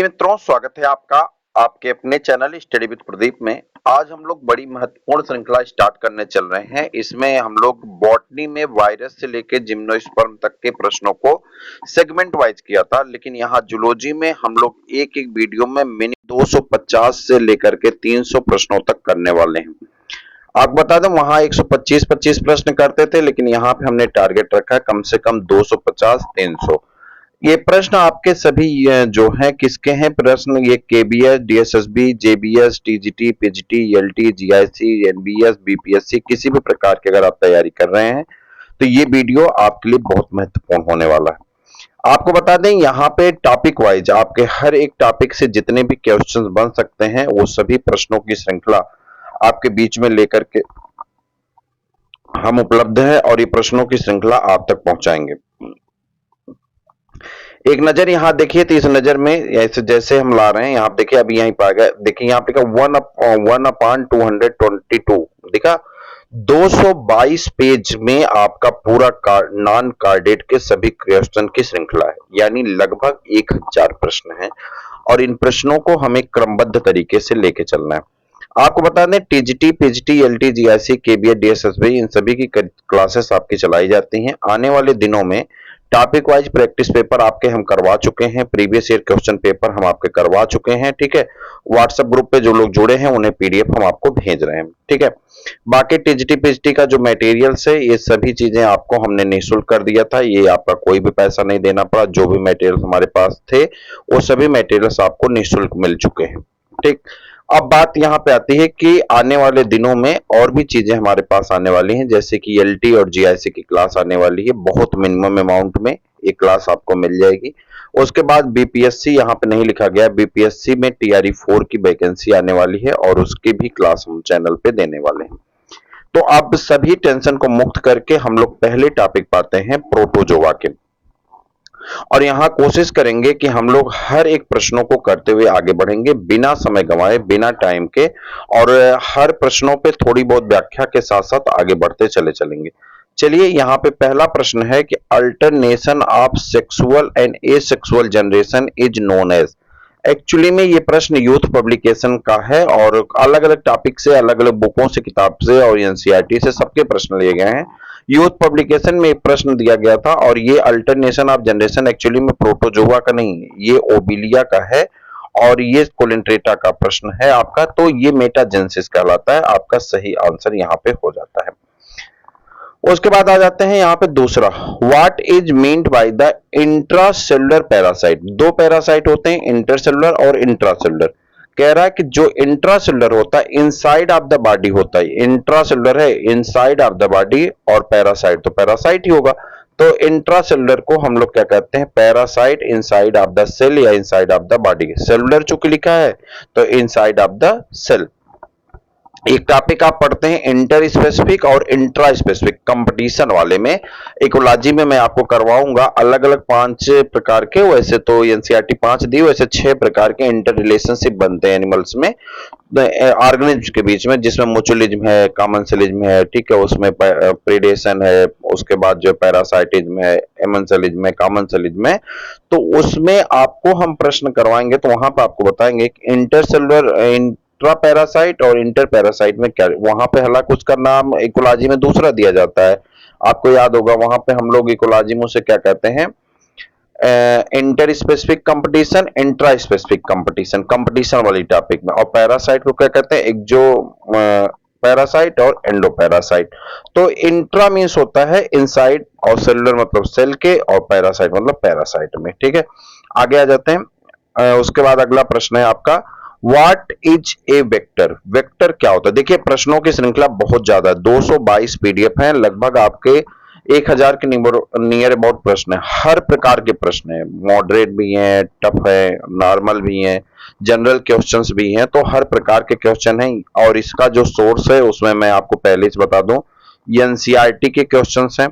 प्रिय मित्रों, स्वागत है आपका आपके अपने चैनल स्टडी विद प्रदीप में। आज हम लोग बड़ी महत्वपूर्ण श्रृंखला स्टार्ट करने चल रहे हैं। इसमें हम लोग बॉटनी में वायरस से लेकर जिम्नोस्पर्म तक के प्रश्नों को सेगमेंट वाइज किया था, लेकिन यहाँ जूलॉजी में हम लोग एक एक वीडियो में मिनिमम 250 से लेकर के 300 प्रश्नों तक करने वाले हैं। आपको बता दें, वहां 125 प्रश्न करते थे, लेकिन यहाँ पे हमने टारगेट रखा है कम से कम 250-300। ये प्रश्न आपके सभी जो हैं किसके हैं प्रश्न, ये KBS, DSSB, JBS, TGT, PGT, LT, GIC, NBS, BPSC, किसी भी प्रकार की अगर आप तैयारी कर रहे हैं तो ये वीडियो आपके लिए बहुत महत्वपूर्ण होने वाला है। आपको बता दें, यहाँ पे टॉपिक वाइज आपके हर एक टॉपिक से जितने भी क्वेश्चंस बन सकते हैं वो सभी प्रश्नों की श्रृंखला आपके बीच में लेकर के हम उपलब्ध है और ये प्रश्नों की श्रृंखला आप तक पहुंचाएंगे। एक नजर यहाँ देखिए, तो इस नजर में ऐसे जैसे हम ला रहे हैं, यहाँ देखिए अभी यहीं पर आ गया। देखिए यहाँ पे 1/222 देखा, 222 पेज में आपका पूरा नॉन कार्डेड के सभी क्वेश्चन की श्रृंखला है, यानी लगभग 1000 प्रश्न हैं और इन प्रश्नों को हमें क्रमबद्ध तरीके से लेके चलना है। आपको बता दें, TGT, PGT, LT, GIC, KVS, DSSB, इन सभी की क्लासेस आपकी चलाई जाती हैं। आने वाले दिनों में टॉपिक वाइज प्रैक्टिस पेपर आपके हम करवा चुके हैं, प्रीवियस ईयर क्वेश्चन पेपर हम आपके करवा चुके हैं, ठीक है। व्हाट्सएप ग्रुप पे जो लोग जुड़े हैं उन्हें पीडीएफ हम आपको भेज रहे हैं, ठीक है। बाकी टीजीटी पीजीटी का जो मटेरियल्स है, ये सभी चीजें आपको हमने निःशुल्क कर दिया था, ये आपका कोई भी पैसा नहीं देना पड़ा। जो भी मटेरियल हमारे पास थे वो सभी मटेरियल्स आपको निःशुल्क मिल चुके हैं, ठीक। अब बात यहाँ पे आती है कि आने वाले दिनों में और भी चीजें हमारे पास आने वाली हैं, जैसे कि एलटी और जीआईसी की क्लास आने वाली है, बहुत मिनिमम अमाउंट में एक क्लास आपको मिल जाएगी। उसके बाद बीपीएससी यहाँ पे नहीं लिखा गया, बीपीएससी में टीआरई 4 की वैकेंसी आने वाली है और उसकी भी क्लास हम चैनल पे देने वाले हैं। तो अब सभी टेंशन को मुक्त करके हम लोग पहले टॉपिक पाते हैं प्रोटोजोआ के, और यहाँ कोशिश करेंगे कि हम लोग हर एक प्रश्नों को करते हुए आगे बढ़ेंगे बिना समय गंवाए, बिना टाइम के, और हर प्रश्नों पे थोड़ी बहुत व्याख्या के साथ साथ आगे बढ़ते चलेंगे। चलिए, यहाँ पे पहला प्रश्न है कि alternation of sexual and asexual generation is known as. Actually में ये प्रश्न यूथ पब्लिकेशन का है और अलग अलग टॉपिक से, अलग अलग बुकों से, किताब से और एनसीईआरटी से सबके प्रश्न लिए गए हैं। यूथ पब्लिकेशन में एक प्रश्न दिया गया था और ये अल्टरनेशन ऑफ जनरेशन एक्चुअली में प्रोटोजोआ का नहीं है, ये ओबिलिया का है और ये कोलिन्ट्रेटा का प्रश्न है आपका। तो ये मेटाजेनेसिस कहलाता है, आपका सही आंसर यहाँ पे हो जाता है। उसके बाद आ जाते हैं यहाँ पे दूसरा, what is meant by the intracellular parasite. दो पैरासाइट होते हैं, इंटरसेलुलर और इंट्रासेलुलर। कह रहा है कि जो इंट्रासेलुलर होता है इनसाइड ऑफ द बॉडी होता है, इंट्रासेलुलर है इनसाइड ऑफ द बॉडी और पैरासाइट तो पैरासाइट ही होगा। तो इंट्रासेलुलर को हम लोग क्या कहते हैं, parasite inside of the cell या inside of the body. Cellular चूंकि लिखा है तो इनसाइड ऑफ द सेल। एक टॉपिक आप पढ़ते हैं इंटर स्पेसिफिक और इंट्रा स्पेसिफिक कंपटीशन वाले में, इकोलॉजी में मैं आपको करवाऊंगा अलग अलग 5 प्रकार के, वैसे तो एनसीईआरटी 5 दी, वैसे 6 प्रकार के इंटर रिलेशनशिप बनते हैं एनिमल्स में, ऑर्गेनिज्म के बीच में, जिसमें म्यूचुअलिज्म है, कॉमनसेलिज्म है, ठीक है, उसमें प्रेडेशन है, उसके बाद जो पैरासाइटिज्म है, एमेंसेलिज्म है, कॉमनसेलिज्म है। तो उसमें आपको हम प्रश्न करवाएंगे, तो वहां पर आपको बताएंगे इंटरसेलुलर, इंट्रा पैरासाइट और इंटर पैरासाइट में क्या, वहां पे हालांकि उसका नाम इकोलॉजी में दूसरा दिया जाता है, आपको याद होगा। वहां पे हम लोग इकोलॉजी में उसे क्या कहते हैं, inter specific competition, intra specific competition, competition वाली टॉपिक में। और पैरासाइट को क्या कहते हैं, एक जो पैरासाइट और एंडो पैरासाइट। तो इंट्रा मीन्स होता है इनसाइड और सेलुलर मतलब सेल के, और पैरासाइट मतलब पैरासाइट में, ठीक है। आगे आ जाते हैं। उसके बाद अगला प्रश्न है आपका, what is a vector. Vector क्या होता है। देखिए, प्रश्नों की श्रृंखला बहुत ज्यादा, 222 पीडीएफ है, लगभग आपके 1000 के नियर अबाउट प्रश्न है। हर प्रकार के प्रश्न है, मॉडरेट भी हैं, टफ है, नॉर्मल भी हैं, जनरल क्वेश्चंस भी हैं, तो हर प्रकार के क्वेश्चन हैं। और इसका जो सोर्स है उसमें मैं आपको पहले से बता दूं, एनसीईआरटी के क्वेश्चंस हैं,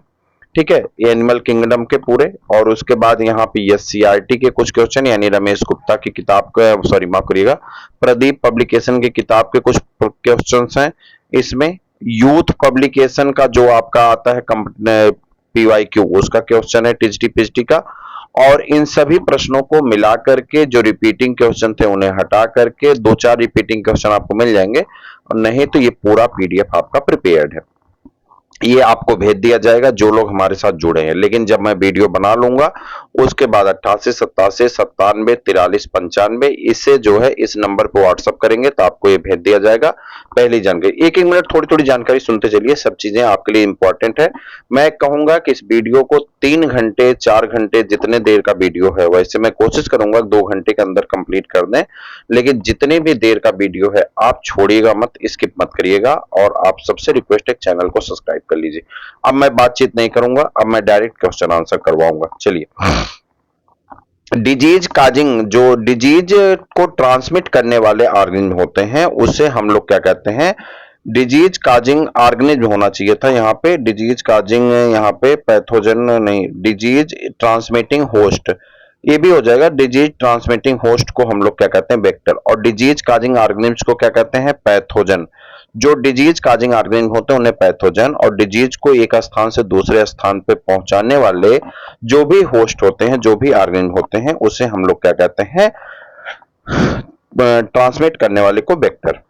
ठीक है, ये एनिमल किंगडम के पूरे। और उसके बाद यहाँ पे एससीईआरटी के कुछ क्वेश्चन, यानी रमेश गुप्ता की किताब का, सॉरी माफ करिएगा, प्रदीप पब्लिकेशन की किताब के कुछ क्वेश्चंस हैं इसमें। यूथ पब्लिकेशन का जो आपका आता है पीवाईक्यू, उसका क्वेश्चन है टीजीटी पीजीटी का। और इन सभी प्रश्नों को मिला करके जो रिपीटिंग क्वेश्चन थे उन्हें हटा करके 2-4 रिपीटिंग क्वेश्चन आपको मिल जाएंगे, और नहीं तो ये पूरा पीडीएफ आपका प्रिपेयर्ड है, ये आपको भेज दिया जाएगा जो लोग हमारे साथ जुड़े हैं। लेकिन जब मैं वीडियो बना लूंगा उसके बाद 88 87 97 43 95 इसे जो है इस नंबर पर व्हाट्सअप करेंगे तो आपको ये भेज दिया जाएगा पहली जानकारी। एक एक मिनट थोड़ी थोड़ी जानकारी सुनते चलिए, सब चीजें आपके लिए इंपॉर्टेंट है। मैं कहूंगा कि इस वीडियो को 3 घंटे 4 घंटे जितने देर का वीडियो है, वैसे मैं कोशिश करूंगा 2 घंटे के अंदर कंप्लीट कर दें, लेकिन जितने भी देर का वीडियो है आप छोड़िएगा मत, स्किप मत करिएगा, और आप सबसे रिक्वेस्ट है चैनल को सब्सक्राइब कर लीजिए। अब मैं बातचीत नहीं करूंगा, अब मैं डायरेक्ट क्वेश्चन आंसर करवाऊंगा। चलिए, डिजीज काजिंग, जो डिजीज को ट्रांसमिट करने वाले ऑर्गेनिज्म होते हैं उसे हम लोग क्या कहते हैं, डिजीज काजिंग ऑर्गेनिज्म होना चाहिए था यहाँ पे, डिजीज काजिंग यहाँ पे पैथोजन नहीं, डिजीज ट्रांसमिटिंग होस्ट ये भी हो जाएगा। डिजीज ट्रांसमिटिंग होस्ट को हम लोग क्या कहते हैं, वेक्टर, और डिजीज काजिंग ऑर्गेनिज्म को क्या कहते हैं, पैथोजन। जो डिजीज काजिंग ऑर्गेनिज्म होते हैं उन्हें पैथोजन, और डिजीज को एक स्थान से दूसरे स्थान पे पहुंचाने वाले जो भी होस्ट होते हैं, जो भी ऑर्गेनिज्म होते हैं उसे हम लोग क्या कहते हैं, ट्रांसमिट करने वाले को vector.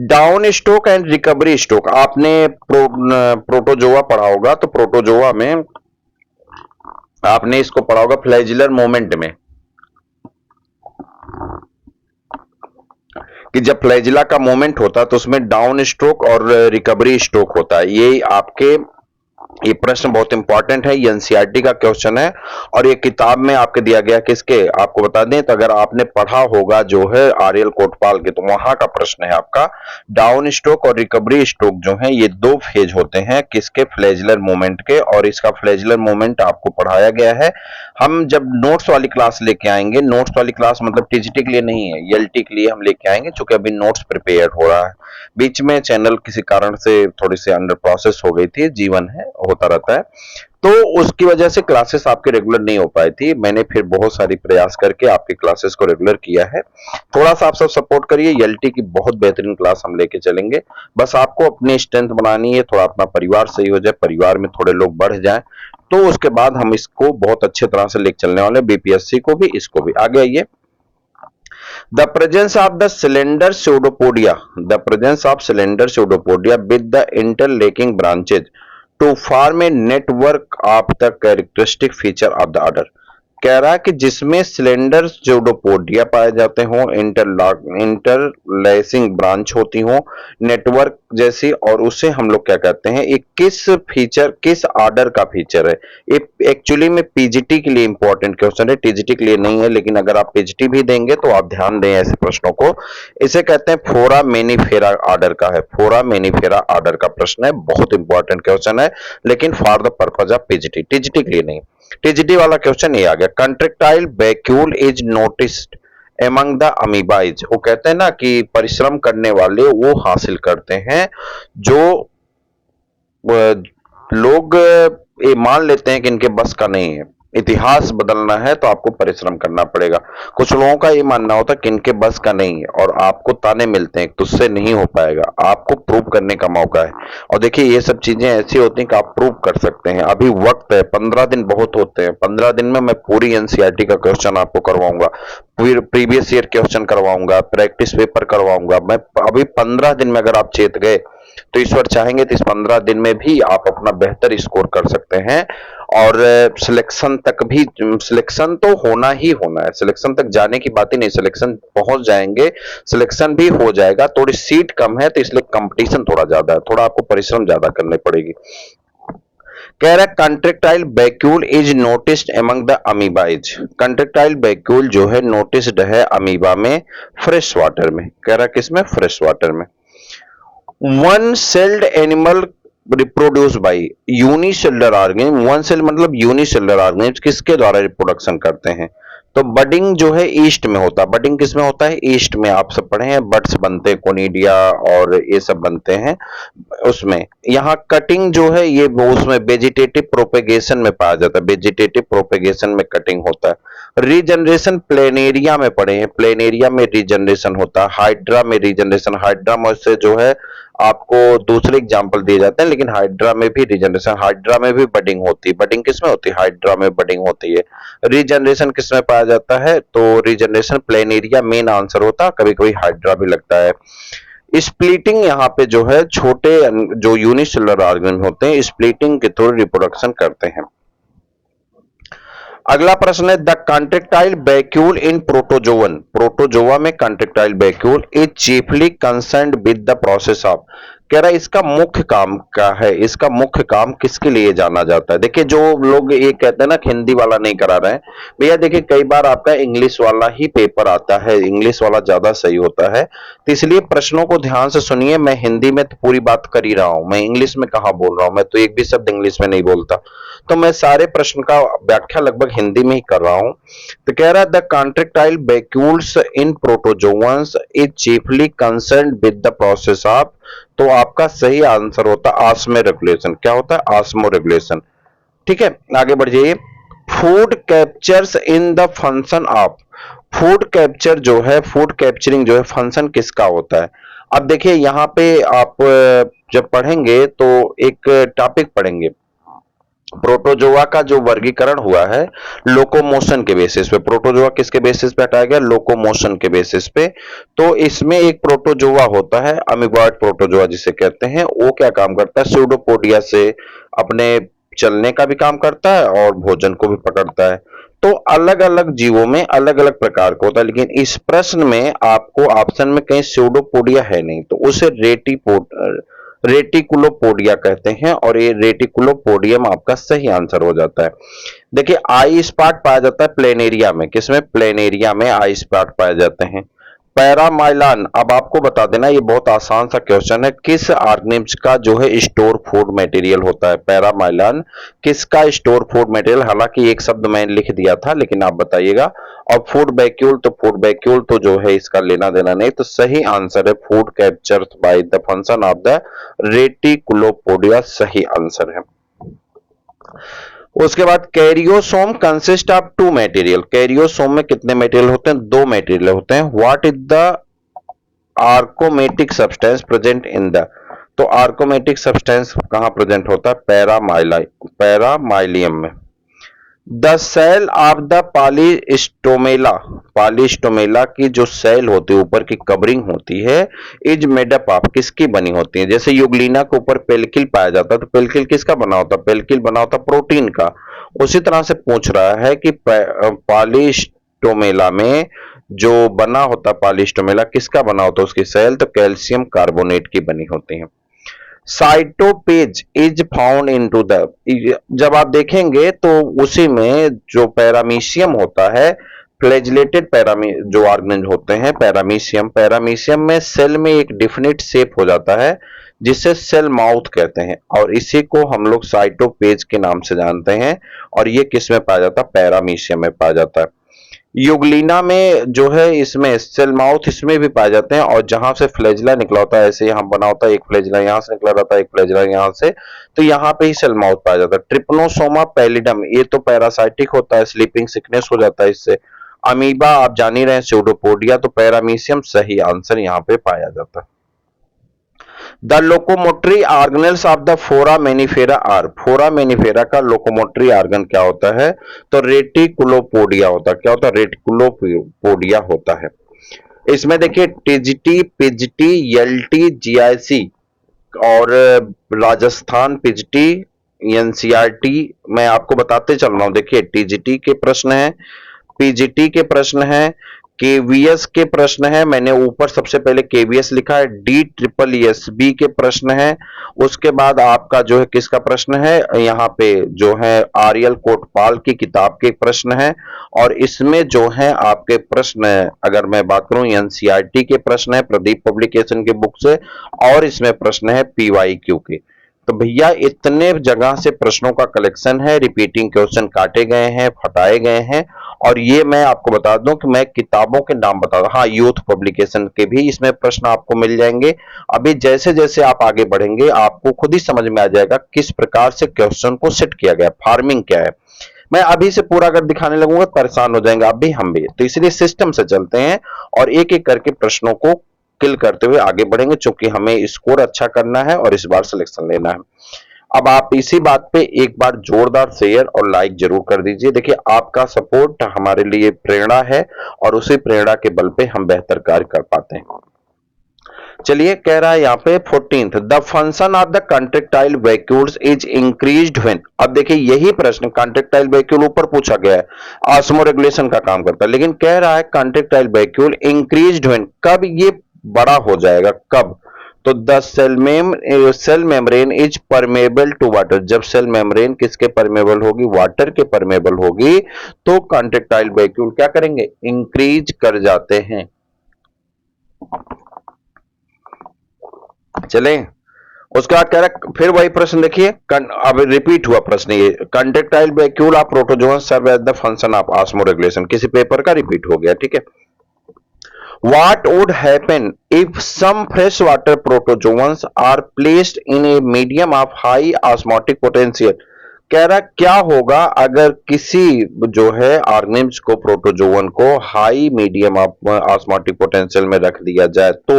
Down stroke and recovery stroke, आपने प्रोटोजोआ पढ़ा होगा, तो प्रोटोजोआ में आपने इसको पढ़ा होगा फ्लैजिलर मोमेंट में, कि जब फ्लैजिला का मोमेंट होता है तो उसमें डाउन स्ट्रोक और रिकवरी स्ट्रोक होता है। ये आपके ये प्रश्न बहुत इंपॉर्टेंट है, ये एनसीईआरटी का क्वेश्चन है, और ये किताब में आपके दिया गया किसके, आपको बता दें तो अगर आपने पढ़ा होगा जो है आर्यल कोटपाल के, तो वहां का प्रश्न है आपका। डाउन स्ट्रोक और रिकवरी स्ट्रोक जो है ये दो फेज होते हैं किसके, फ्लैजिलर मूवमेंट के, और इसका फ्लैजिलर मूवमेंट आपको पढ़ाया गया है। हम जब नोट्स वाली क्लास लेके आएंगे, नोट्स वाली क्लास मतलब टीजीटी के लिए नहीं है, एलटी के लिए हम लेके आएंगे, चूंकि अभी नोट्स प्रिपेयर हो रहा है। बीच में चैनल किसी कारण से थोड़ी सी अंडर प्रोसेस हो गई थी, जीवन है, होता रहता है, तो उसकी वजह से क्लासेस आपके रेगुलर नहीं हो पाई थी। मैंने फिर बहुत सारी प्रयास करके आपकी क्लासेस को रेगुलर किया है। थोड़ा सा आप सब सपोर्ट करिए, एलटी की बहुत बेहतरीन क्लास हम लेके चलेंगे। बस आपको अपनी स्ट्रेंथ बनानी है, थोड़ा अपना परिवार सही हो जाए, परिवार में थोड़े लोग बढ़ जाएं, तो उसके बाद हम इसको बहुत अच्छे तरह से लेके चलने वाले, बीपीएससी को भी, इसको भी। आगे आइए, the presence of the cylinder pseudopodia, the presence of cylinder pseudopodia with the interlacing branches to form a network of the characteristic feature of the order। कह रहा है कि जिसमें सिलेंडर स्यूडोपोडिया पाए जाते हों, इंटरलेसिंग ब्रांच होती हो, नेटवर्क जैसी, और उसे हम लोग क्या कहते हैं, एक किस फीचर, किस ऑर्डर का फीचर है। ये एक्चुअली में पीजीटी के लिए इंपॉर्टेंट क्वेश्चन है, टीजीटी के लिए नहीं है, लेकिन अगर आप पीजीटी भी देंगे तो आप ध्यान दें ऐसे प्रश्नों को। इसे कहते हैं फोरामेनिफेरा ऑर्डर का है, फोरामेनिफेरा ऑर्डर का प्रश्न है, बहुत इंपॉर्टेंट क्वेश्चन है, लेकिन for the purpose of PGT, TGT के लिए नहीं। टीजीटी वाला क्वेश्चन ये आ गया, contractile vacuole is noticed among the amoebas. वो कहते हैं ना कि परिश्रम करने वाले वो हासिल करते हैं, जो लोग ये मान लेते हैं कि इनके बस का नहीं है। इतिहास बदलना है तो आपको परिश्रम करना पड़ेगा। कुछ लोगों का ये मानना होता है कि इनके बस का नहीं है, और आपको ताने मिलते हैं तो उससे नहीं हो पाएगा, आपको प्रूव करने का मौका है। और देखिए ये सब चीजें ऐसी होती हैं कि आप प्रूव कर सकते हैं, अभी वक्त है, 15 दिन बहुत होते हैं, 15 दिन में मैं पूरी एनसीईआरटी का क्वेश्चन आपको करवाऊंगा, फिर प्रीवियस ईयर क्वेश्चन करवाऊंगा, प्रैक्टिस पेपर करवाऊंगा। मैं अभी 15 दिन में अगर आप चेत गए तो ईश्वर चाहेंगे तो इस 15 दिन में भी आप अपना बेहतर स्कोर कर सकते हैं, और सिलेक्शन तक भी, सिलेक्शन तो होना ही होना है, सिलेक्शन तक जाने की बात ही नहीं, सिलेक्शन पहुंच जाएंगे, सिलेक्शन भी हो जाएगा। थोड़ी सीट कम है तो इसलिए कंपटीशन थोड़ा ज्यादा है, थोड़ा आपको परिश्रम ज्यादा करनी पड़ेगी। कह रहा है contractile vacuole is noticed among the amoebas, contractile vacuole जो है नोटिस्ड है अमीबा में, फ्रेश वाटर में। कह रहा है किसमें, फ्रेश वाटर में। One celled animal reproduce by unicellular organism, one cell मतलब यूनिसेलुलर ऑर्गेनिज्म किसके द्वारा रिप्रोडक्शन करते हैं, तो बडिंग जो है ईस्ट में होता है। बडिंग किस में होता है, ईस्ट में। आप सब पढ़े हैं, बड्स बनते हैं, कोनिडिया और ये सब बनते हैं उसमें। यहाँ कटिंग जो है ये वो उसमें वेजिटेटिव प्रोपेगेशन में पाया जाता है, वेजिटेटिव प्रोपेगेशन में कटिंग होता है। रीजनरेशन प्लेनेरिया में पढ़े हैं, प्लेनेरिया में रीजनरेशन होता है, हाइड्रा में रीजनरेशन, हाइड्रा में से जो है आपको दूसरे एग्जांपल दिए जाते हैं, लेकिन हाइड्रा में भी रीजनरेशन, हाइड्रा में भी बडिंग होती है। बडिंग किसमें होती है? हाइड्रा में बडिंग होती है। रीजनरेशन किसमें पाया जाता है? तो रीजनरेशन प्लेनेरिया मेन आंसर होता है, कभी कभी हाइड्रा भी लगता है। स्प्लिटिंग यहाँ पे जो है छोटे जो यूनिसेलुलर ऑर्गेनिज्म होते हैं स्प्लिटिंग के थ्रू रिप्रोडक्शन करते हैं। अगला प्रश्न है, the contractile vacuole in protozoan, protozoa में contractile vacuole is chiefly concerned with the process of, कह रहा है इसका मुख्य काम क्या है, इसका मुख्य काम किसके लिए जाना जाता है। देखिए जो लोग ये कहते हैं ना हिंदी वाला नहीं करा रहे हैं, भैया देखिए कई बार आपका इंग्लिश वाला ही पेपर आता है, इंग्लिश वाला ज्यादा सही होता है, तो इसलिए प्रश्नों को ध्यान से सुनिए। मैं हिंदी में तो पूरी बात कर ही रहा हूं, मैं इंग्लिश में कहां बोल रहा हूं, मैं तो एक भी शब्द इंग्लिश में नहीं बोलता, तो मैं सारे प्रश्न का व्याख्या लगभग हिंदी में ही कर रहा हूं। तो कह रहा है the contractile vacuoles in protozoans is chiefly concerned with the process of, तो आपका सही आंसर होता है ऑस्मो रेगुलेशन। क्या होता है? Osmo regulation. ठीक है, आगे बढ़ जाइए। Food captures in the function of, food capture जो है, फूड कैप्चरिंग जो है फंक्शन किसका होता है? अब देखिए यहाँ पे आप जब पढ़ेंगे तो एक टॉपिक पढ़ेंगे, प्रोटोजोआ का जो वर्गीकरण हुआ है लोकोमोशन के बेसिस पे, प्रोटोजोआ किसके बेसिस पे हटाया गया? लोकोमोशन के बेसिस पे। तो इसमें एक प्रोटोजोआ होता है अमीबॉइड प्रोटोजोआ जिसे कहते हैं, वो क्या काम करता है? स्यूडोपोडिया से अपने चलने का भी काम करता है और भोजन को भी पकड़ता है। तो अलग अलग जीवों में अलग अलग प्रकार का होता है, लेकिन इस प्रश्न में आपको ऑप्शन में कहीं स्यूडोपोडिया है नहीं, तो उसे रेटिकुलोपोडिया कहते हैं, और ये रेटिकुलोपोडियम आपका सही आंसर हो जाता है। देखिए आई स्पॉट पाया जाता है प्लेनेरिया में, किसमें? प्लेनेरिया में आई स्पॉट पाए जाते हैं। पैरामाइलान, अब आपको बता देना ये बहुत आसान सा क्वेश्चन है, किस ऑर्गेनिज्म का जो है स्टोर फूड मटेरियल होता है? पैरामाइलान किसका स्टोर फूड मटेरियल, हालांकि एक शब्द मैंने लिख दिया था लेकिन आप बताइएगा। और फूड वैक्यूल, तो फूड वैक्यूल तो जो है इसका लेना देना नहीं, तो सही आंसर है food capture by the function of the reticulopodia, सही आंसर है। उसके बाद karyosome consist of two material, karyosome में कितने मटेरियल होते हैं? दो मटेरियल होते हैं। What is the achromatic substance present in the, तो आर्कोमेटिक सब्सटेंस कहां प्रेजेंट होता है? पैरामाइलियम में। The cell of the polystomella, polystomella की जो सेल होती है, ऊपर की कवरिंग होती है, इज मेड अप ऑफ, किसकी बनी होती है? जैसे यूग्लिना के ऊपर पेल्किल पाया जाता है, तो पेल्किल किसका बना होता है? पेल्किल बना होता प्रोटीन का। उसी तरह से पूछ रहा है कि पॉलीस्टोमेला में जो बना होता पॉलीस्टोमेला किसका बना होता है उसकी सेल? तो कैल्शियम कार्बोनेट की बनी होती है। साइटोपेज इज फाउंड इनटू द, जब आप देखेंगे तो उसी में जो पैरामीशियम होता है, फ्लैजिलेटेड जो ऑर्गेनिज्म होते हैं पैरामीशियम, पैरामीशियम में सेल में एक डिफिनिट शेप हो जाता है जिसे सेल माउथ कहते हैं, और इसी को हम लोग साइटोपेज के नाम से जानते हैं, और ये किस में पाया जाता है? पैरामीशियम में पाया जाता है। यूग्लिना में जो है इसमें सेल माउथ इसमें भी पाए जाते हैं, और जहां से फ्लैजिला निकला होता है, ऐसे यहां बना होता है, एक फ्लैजिला यहां से निकला रहता है, एक फ्लैजिला यहां से, तो यहां पे ही सेल माउथ पाया जाता है। ट्रिपनोसोमा पैलिडम, ये तो पैरासाइटिक होता है, स्लीपिंग सिकनेस हो जाता है इससे। अमीबा आप जान ही रहे हैं, स्यूडोपोडिया, तो पैरामीशियम सही आंसर यहाँ पे पाया जाता है। The locomotory organelles of the foraminifera are, foraminifera का लोकोमोटरी ऑर्गन क्या होता है? तो रेटिकुलोपोडिया होता है। क्या होता है? रेटिकुलोपोडिया होता है। इसमें देखिए टिजटी, पिजटी, यल्टी, जीआईसी और राजस्थान पिजटी, एनसीईआरटी, मैं आपको बताते चल रहा हूं। देखिए टीजीटी के प्रश्न है, पीजीटी के प्रश्न है, केवीएस के प्रश्न है, मैंने ऊपर सबसे पहले केवीएस लिखा है, डी ट्रिपल एस बी के प्रश्न है, उसके बाद आपका जो है किसका प्रश्न है, यहाँ पे जो है आर्यल कोटपाल की किताब के प्रश्न है, और इसमें जो है आपके प्रश्न अगर मैं बात करूं एनसीईआरटी के प्रश्न है प्रदीप पब्लिकेशन के बुक से, और इसमें प्रश्न है पीवाईक्यू के। तो भैया इतने जगह से प्रश्नों का कलेक्शन है, रिपीटिंग क्वेश्चन काटे गए हैं, हटाए गए हैं, और ये मैं आपको बता दूं कि मैं किताबों के नाम बता दूं, हाँ यूथ पब्लिकेशन के भी इसमें प्रश्न आपको मिल जाएंगे। अभी जैसे जैसे आप आगे बढ़ेंगे आपको खुद ही समझ में आ जाएगा किस प्रकार से क्वेश्चन को सेट किया गया, फार्मिंग क्या है। मैं अभी से पूरा अगर दिखाने लगूंगा परेशान हो जाएंगे आप भी हम भी, तो इसलिए सिस्टम से चलते हैं और एक एक करके प्रश्नों को किल करते हुए आगे बढ़ेंगे, चूंकि हमें स्कोर अच्छा करना है और इस बार सिलेक्शन लेना है। अब आप इसी बात पे एक बार जोरदार शेयर और लाइक जरूर कर दीजिए। देखिए आपका सपोर्ट हमारे लिए प्रेरणा है और उसी प्रेरणा के बल पे हम बेहतर कार्य कर पाते हैं। चलिए कह रहा है यहाँ पे 14th, the function of the contractile vacuoles is increased when. अब देखिए यही प्रश्न कंट्रेक्टाइल वैक्यूल ऊपर पूछा गया है, ऑस्मो रेगुलेशन का काम करता है, लेकिन कह रहा है कंट्रेक्टाइल वैक्यूल इंक्रीज्ड व्हेन, कब ये बड़ा हो जाएगा, कब? तो the cell membrane is permeable to water, जब सेल मेम्ब्रेन किसके परमेबल होगी, वाटर के परमेबल होगी, तो कंट्रेक्टाइल वैक्यूल क्या करेंगे, इंक्रीज कर जाते हैं। चले उसके बाद कह रहा फिर वही प्रश्न देखिए, अब रिपीट हुआ प्रश्न, ये contractile vacuole of protozoa serve as the function of osmoregulation, किसी पेपर का रिपीट हो गया, ठीक है। What would happen if some freshwater protozoans are placed in a medium of high osmotic potential? कह रहा क्या होगा अगर किसी जो है ऑर्गेनिम्स को, प्रोटोजोवन को high medium of osmotic potential में रख दिया जाए तो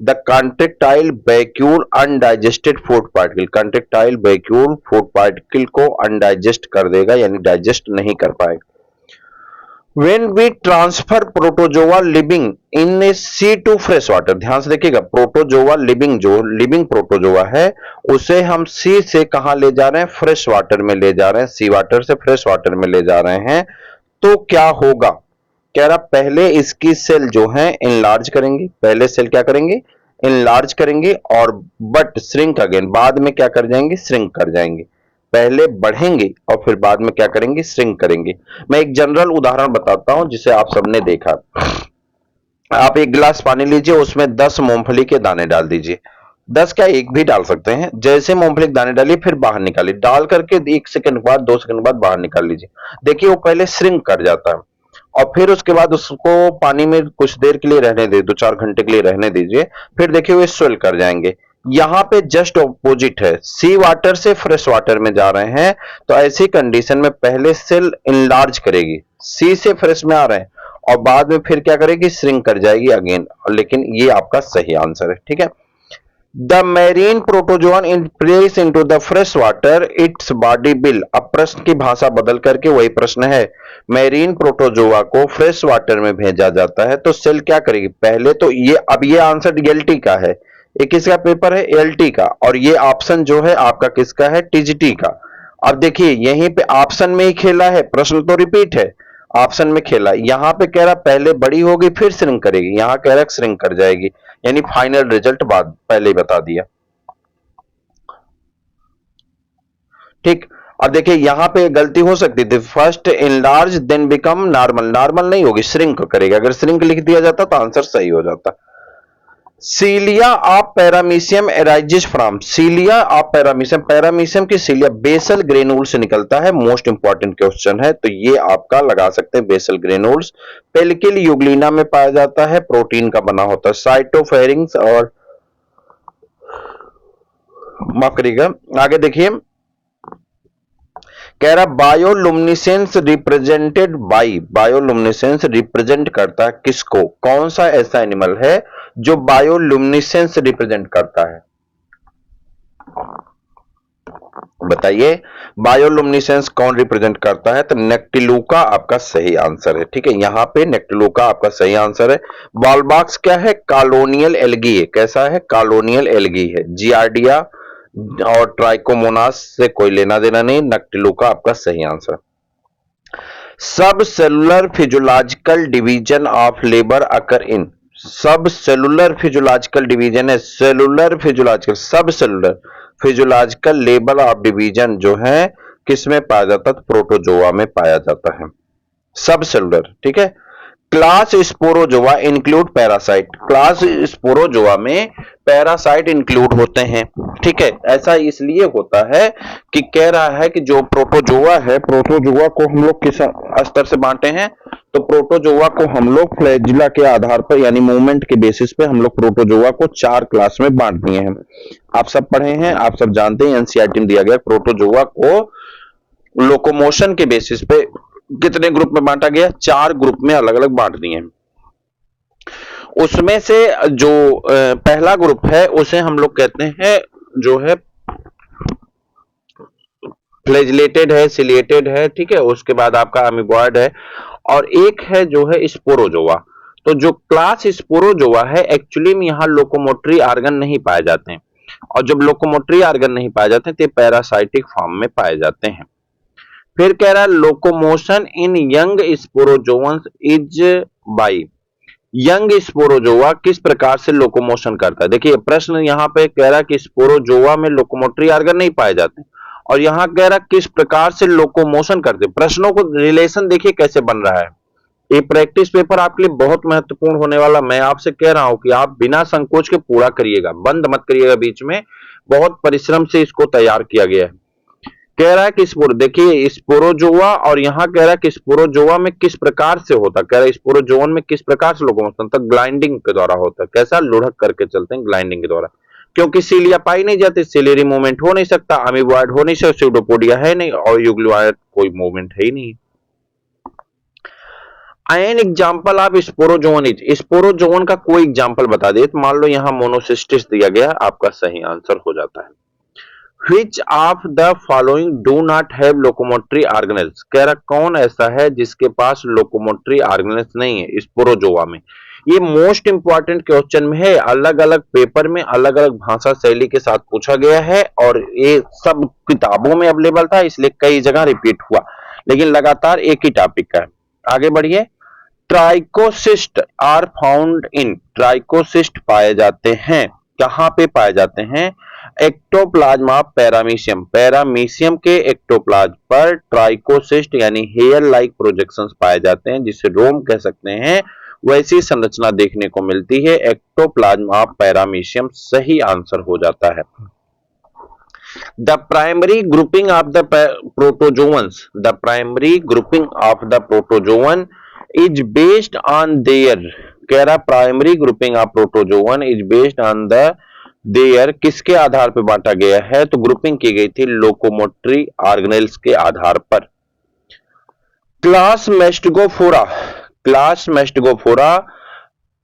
the contractile vacuole undigested food particle, contractile vacuole food particle को अनडाइजेस्ट कर देगा, यानी डाइजेस्ट नहीं कर पाएगा। When we transfer protozoa living in a sea to fresh water, ध्यान से देखिएगा, प्रोटोजोआ लिविंग, जो लिविंग प्रोटोजोआ है उसे हम सी से कहां ले जा रहे हैं, फ्रेश वाटर में ले जा रहे हैं, सी वाटर से फ्रेश वाटर में ले जा रहे हैं, तो क्या होगा? कह रहा पहले इसकी सेल जो है इनलार्ज करेंगे, पहले सेल क्या करेंगे, इनलार्ज करेंगे, और बट श्रिंक अगेन, बाद में क्या कर जाएंगे, श्रिंक कर जाएंगे। पहले बढ़ेंगे और फिर बाद में क्या करेंगे, श्रिंक करेंगे। मैं एक जनरल उदाहरण बताता हूं जिसे आप सबने देखा। आप एक गिलास पानी लीजिए, उसमें 10 मूंगफली के दाने डाल दीजिए, 10 क्या एक भी डाल सकते हैं। जैसे मूंगफली के दाने डालिए फिर बाहर निकालिए, डाल करके 1 सेकंड बाद 2 सेकंड बाद बाहर निकाल लीजिए, देखिए वो पहले श्रिंक कर जाता है, और फिर उसके बाद उसको पानी में कुछ देर के लिए रहने दे, 2-4 घंटे के लिए रहने दीजिए, फिर देखिए वो स्वेल कर जाएंगे। यहां पे जस्ट ऑपोजिट है, सी वाटर से फ्रेश वाटर में जा रहे हैं, तो ऐसी कंडीशन में पहले सेल इनलार्ज करेगी, सी से फ्रेश में आ रहे हैं, और बाद में फिर क्या करेगी, श्रिंक कर जाएगी अगेन, लेकिन ये आपका सही आंसर है, ठीक है। The marine protozoan in place into the fresh water its body bill. अब प्रश्न की भाषा बदल करके वही प्रश्न है, मैरीन प्रोटोजोआ को फ्रेश वाटर में भेजा जाता है तो सेल क्या करेगी, पहले तो ये, अब ये आंसर एलटी का है, ये किसका पेपर है, एलटी का, और ये ऑप्शन जो है आपका किसका है, टीजीटी का। अब देखिए यहीं पे ऑप्शन में ही खेला है, प्रश्न तो रिपीट है, ऑप्शन में खेला, यहां पे कह रहा पहले बड़ी होगी फिर श्रिंक करेगी, यहां कह रहा श्रिंक कर जाएगी, यानी फाइनल रिजल्ट बाद पहले ही बता दिया, ठीक। अब देखिए यहां पे गलती हो सकती थी, first enlarge then become normal, normal नहीं होगी, श्रिंक करेगा, अगर श्रिंक लिख दिया जाता तो आंसर सही हो जाता। Cilia of paramecium arises from, cilia of paramecium, paramecium की सीलिया बेसल ग्रेनुल से निकलता है, मोस्ट इंपॉर्टेंट क्वेश्चन है, तो ये आपका लगा सकते हैं बेसल ग्रेनुल्स। पेलिकल यूग्लिना में पाया जाता है, प्रोटीन का बना होता है, साइटोफेरिंग्स और माफ करिएगा, आगे देखिए कह रहा bioluminescence represented by, bioluminescence represent करता है किसको, कौन सा ऐसा एनिमल है जो बायोलुमिनेसेंस रिप्रेजेंट करता है, बताइए बायोलुमिनेसेंस कौन रिप्रेजेंट करता है, तो नेक्टिलुका आपका सही आंसर है, ठीक है, यहां पे नेक्टिलुका आपका सही आंसर है। बॉलबॉक्स क्या है, कॉलोनियल एल्गी है, कैसा है, कॉलोनियल एल्गी है, जियार्डिया और ट्राइकोमोनास से कोई लेना देना नहीं, नेक्टिलुका आपका सही answer. Subcellular physiological division of labour occur in, subcellular physiological division है, cellular physiological, subcellular physiological level of division जो है किसमें पाया जाता है, प्रोटोजोआ में पाया जाता है, सब सेलुलर, ठीक है। Class Sporozoa include parasite, class Sporozoa में पैरासाइट इंक्लूड होते हैं, ठीक है। ऐसा इसलिए होता है कि कह रहा है कि जो प्रोटोजोआ है, प्रोटोजोआ को हम लोग किस स्तर से बांटे हैं, तो प्रोटोजोआ को हम लोग फ्लैजिला के आधार पर, यानी मूवमेंट के बेसिस पे हम लोग प्रोटोजोआ को 4 क्लास में बांट दिए हैं। आप सब पढ़े हैं, आप सब जानते हैं, एनसीईआरटी में दिया गया प्रोटोजोआ को लोकोमोशन के बेसिस पे कितने ग्रुप में बांटा गया? 4 ग्रुप में अलग अलग बांट दिए हैं। उसमें से जो पहला ग्रुप है उसे हम लोग कहते हैं जो है फ्लैजिलेटेड है, सिलिएटेड है, ठीक है। उसके बाद आपका अमीबॉयड है और एक है जो है स्पोरोजोआ। तो जो क्लास स्पोरोजोआ है एक्चुअली में यहाँ लोकोमोटरी ऑर्गन नहीं पाए जाते हैं, और जब लोकोमोटरी ऑर्गन नहीं पाए जाते हैं तो पैरासाइटिक फॉर्म में पाए जाते हैं। फिर कह रहा है locomotion in young स्पोरोजोअन्स is by. Young Sporozoa किस प्रकार से लोकोमोशन करता है? देखिए प्रश्न यहाँ पे कह रहा है कि स्पोरोजोआ में लोकोमोटरी ऑर्गन नहीं पाए जाते, और यहाँ कह रहा है किस प्रकार से लोकोमोशन करते। प्रश्नों को रिलेशन देखिए कैसे बन रहा है। ये प्रैक्टिस पेपर आपके लिए बहुत महत्वपूर्ण होने वाला। मैं आपसे कह रहा हूं कि आप बिना संकोच के पूरा करिएगा, बंद मत करिएगा बीच में। बहुत परिश्रम से इसको तैयार किया गया है। कह रहा है कि देखिए स्पोरोजोआ, और यहाँ कह रहा है कि स्पोरोजोआ में किस प्रकार से होता है। कह रहा है स्पोरोजोन में किस प्रकार से लोकोमोशन होता है? ग्लाइडिंग के द्वारा होता है। कैसा? लुढ़क करके चलते हैं, ग्लाइडिंग के द्वारा। क्योंकि सीलिया पाई नहीं जाती, सिलियरी मूवमेंट हो नहीं सकता, अमीबॉयड हो नहीं सकता, स्यूडोपोडिया है नहीं, और यूग्लोइड कोई मूवमेंट है ही नहीं। N example of sporozoan is. Sporozoan का कोई एग्जाम्पल बता दे। तो मान लो यहां मोनोसिस्टिस दिया गया, आपका सही आंसर हो जाता है। Which of the following do not have locomotory organelles? कह रहा कौन ऐसा है जिसके पास लोकोमोटरी ऑर्गेनल्स नहीं है स्पोरोजोआ में। ये मोस्ट इंपॉर्टेंट क्वेश्चन में है, अलग अलग पेपर में अलग अलग भाषा शैली के साथ पूछा गया है, और ये सब किताबों में अवेलेबल था, इसलिए कई जगह रिपीट हुआ, लेकिन लगातार एक ही टॉपिक का है। आगे बढ़िए। Trichocyst are found in. Trichocyst पाए जाते हैं, कहां पे पाए जाते हैं? Ectoplasm of paramecium. पैरामीशियम के एक्टोप्लाज्म पर ट्राइकोसिस्ट यानी हेयर लाइक प्रोजेक्शंस पाए जाते हैं, जिसे रोम कह सकते हैं। वैसी संरचना देखने को मिलती है एक्टोप्लाज्म ऑफ पैरामीशियम। सही आंसर हो जाता है। The primary grouping of the protozoans. The primary grouping of the protozoan is based on their. कह रहा primary grouping of protozoan is based on the their. किसके आधार पर बांटा गया है? तो ग्रुपिंग की गई थी लोकोमोटरी ऑर्गेनेल्स के आधार पर। क्लास मेस्टगोफोरा। क्लास मेस्टगोफोरा,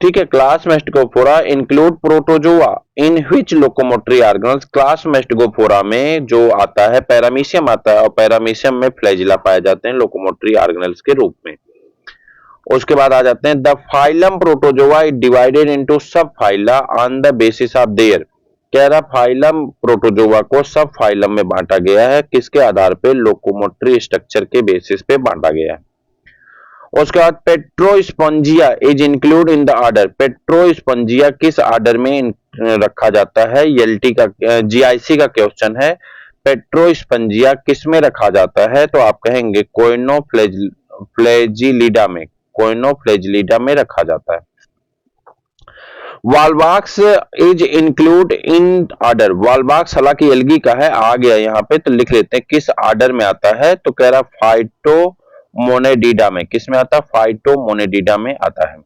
ठीक है। Class mastigophora include protozoa in which locomotory organelles. Class mastigophora में जो आता है पैरामीशियम आता है, और पैरामीशियम में फ्लैजिला पाए जाते हैं लोकोमोटरी ऑर्गेनल्स के रूप में। उसके बाद आ जाते हैं the phylum protozoa is divided into सब phyla on the basis of their. कह रहा फाइलम प्रोटोजोआ को सब फाइलम में बांटा गया है, किसके आधार पे? लोकोमोटरी स्ट्रक्चर के बेसिस पे बांटा गया है। उसके बाद proterospongia is include in the order. Proterospongia किस ऑर्डर में रखा जाता है? एलटी का जीआईसी का क्वेश्चन है। पेट्रोस्पोंजिया किस में रखा जाता है? तो आप कहेंगे कोइनोफ्लैजिलिडा में। कोइनोफ्लैजिलिडा में रखा जाता है। Volvox is include in order. Volvox हालांकि एल्गी का है, आ गया यहाँ पे तो लिख लेते हैं किस ऑर्डर में आता है। तो कह रहा फाइटोमोनेडिडा में। किस में आता है? फाइटोमोनेडिडा में आता है।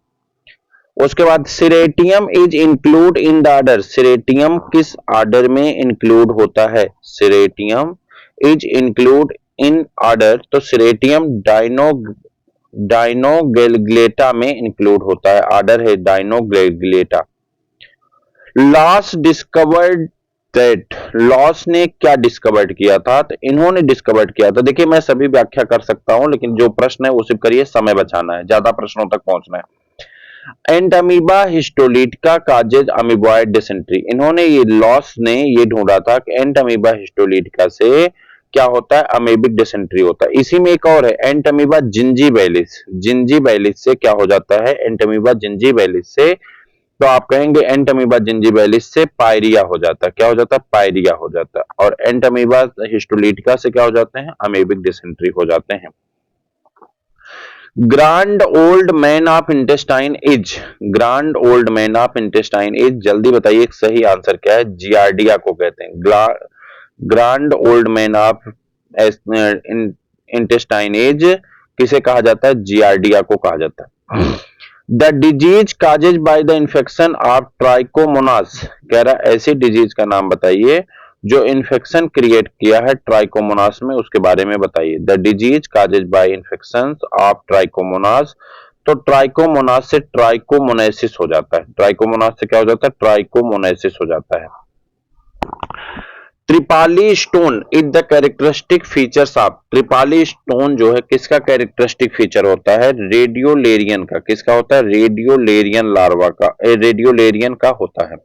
उसके बाद ceratium is include in the order. Ceratium किस ऑर्डर में इंक्लूड होता है? Ceratium is include in order. तो सिरेटियम डायनोगेलग्लेटा में इंक्लूड होता है। ऑर्डर है dinoflagellata. Losch discovered that. Losch ने क्या डिस्कवर्ड किया था? तो इन्होंने डिस्कवर्ड किया था। देखिए मैं सभी व्याख्या कर सकता हूं, लेकिन जो प्रश्न है वो सिर्फ करिए, समय बचाना है, ज्यादा प्रश्नों तक पहुंचना है। Entamoeba histolytica causes amoeboid dysentery. इन्होंने ये लॉस ने ये ढूंढा था कि एंटामीबा हिस्टोलिटिका से क्या होता है? अमीबिक डिसेंट्री होता है। इसी में एक और है एंटामीबा जिंजीबैलिस। जिंजीबैलिस से क्या हो जाता है? एंटामीबा जिंजीबैलिस से, तो आप कहेंगे एंटामीबा जिंजीबैलिस से पायरिया हो जाता है। क्या हो जाता है? पायरिया हो जाता है। और एंटामीबा हिस्टोलिटिका से क्या हो जाते हैं? अमीबिक डिसेंट्री हो जाते हैं। Grand old man of intestine is. Grand old man of intestine is, जल्दी बताइए सही आंसर क्या है? जियार्डिया को कहते हैं। Grand old man of intestine as किसे कहा जाता है? जियार्डिया को कहा जाता है। The disease causes by the infection of Trichomonas. कह रहा ऐसी डिजीज का नाम बताइए जो इन्फेक्शन क्रिएट किया है ट्राइकोमोनास में, उसके बारे में बताइए। The disease causes bye infection of trichomonas. तो ट्राइकोमोनास से ट्राइकोमोनेसिस हो जाता है। ट्राइकोमोनास से क्या हो जाता है? ट्राइकोमोनेसिस हो जाता है। Tripoli stone is the characteristic features of. Tripoli stone जो है किसका कैरेक्टरिस्टिक फीचर होता है? रेडियोलेरियन का। किसका होता है? रेडियोलेरियन लार्वा का, रेडियोलेरियन का होता है।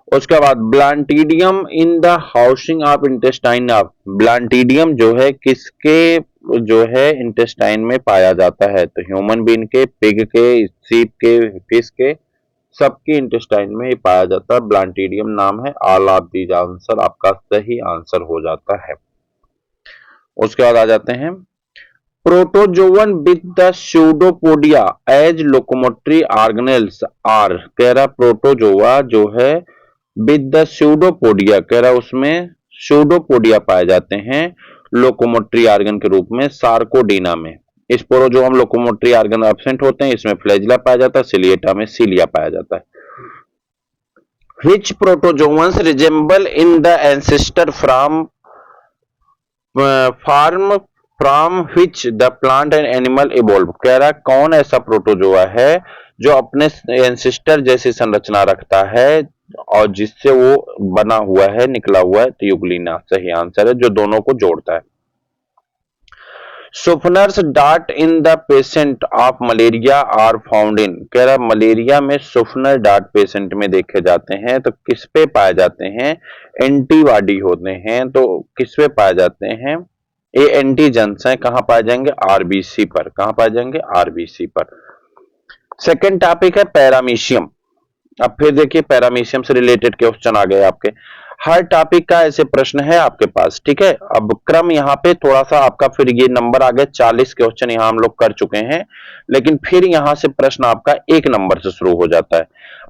उसके बाद balantidium in the housing of intestine of. Balantidium जो है किसके जो है इंटेस्टाइन में पाया जाता है? तो ह्यूमन बीइंग के, पिग के, सीप के, फिश के, सबके इंटेस्टाइन में ही पाया जाता है। ब्लांटीडियम नाम है। ऑल ऑफ दीज आंसर आपका सही आंसर हो जाता है। उसके बाद आ जाते हैं protozoan with the pseudopodia as locomotory organelles are. कह रहा प्रोटोजोआ जो है विद द स्यूडोपोडिया, कह रहा उसमें स्यूडोपोडिया पाए जाते हैं लोकोमोटरी ऑर्गन के रूप में सार्कोडीना में। स्पोरोजोम लोकोमोटरी ऑर्गन एब्सेंट होते हैं, इसमें फ्लैजिला पाया जाता है, सिलिएटा में सीलिया पाया जाता है। Which protozoans resemble in the ancestor from which the plant and animal evolved। कह रहा कौन ऐसा प्रोटोजोआ है जो अपने एंसेस्टर जैसी संरचना रखता है और जिससे वो बना हुआ है, निकला हुआ है? तो यूग्लिना सही आंसर है, जो दोनों को जोड़ता है। सुफनर्स डार्ट in the patient of malaria are found in. कह रहा मलेरिया में सुफनर डार्ट पेशेंट में देखे जाते हैं, तो किस पे पाए जाते हैं? एंटीबॉडी होते हैं, तो किस पे पाए जाते हैं? ये एंटीजेंस हैं। कहां पाए जाएंगे? आरबीसी पर। कहां पाए जाएंगे? आरबीसी पर। सेकेंड टॉपिक है पैरामीशियम। अब फिर देखिए पैरामीशियम से रिलेटेड क्वेश्चन आ गए आपके। हर टॉपिक का ऐसे प्रश्न है आपके पास, ठीक है। अब क्रम यहाँ पे थोड़ा सा आपका, फिर ये नंबर आ गए 40 क्वेश्चन यहाँ हम लोग कर चुके हैं, लेकिन फिर यहाँ से प्रश्न आपका 1 नंबर से शुरू हो जाता है।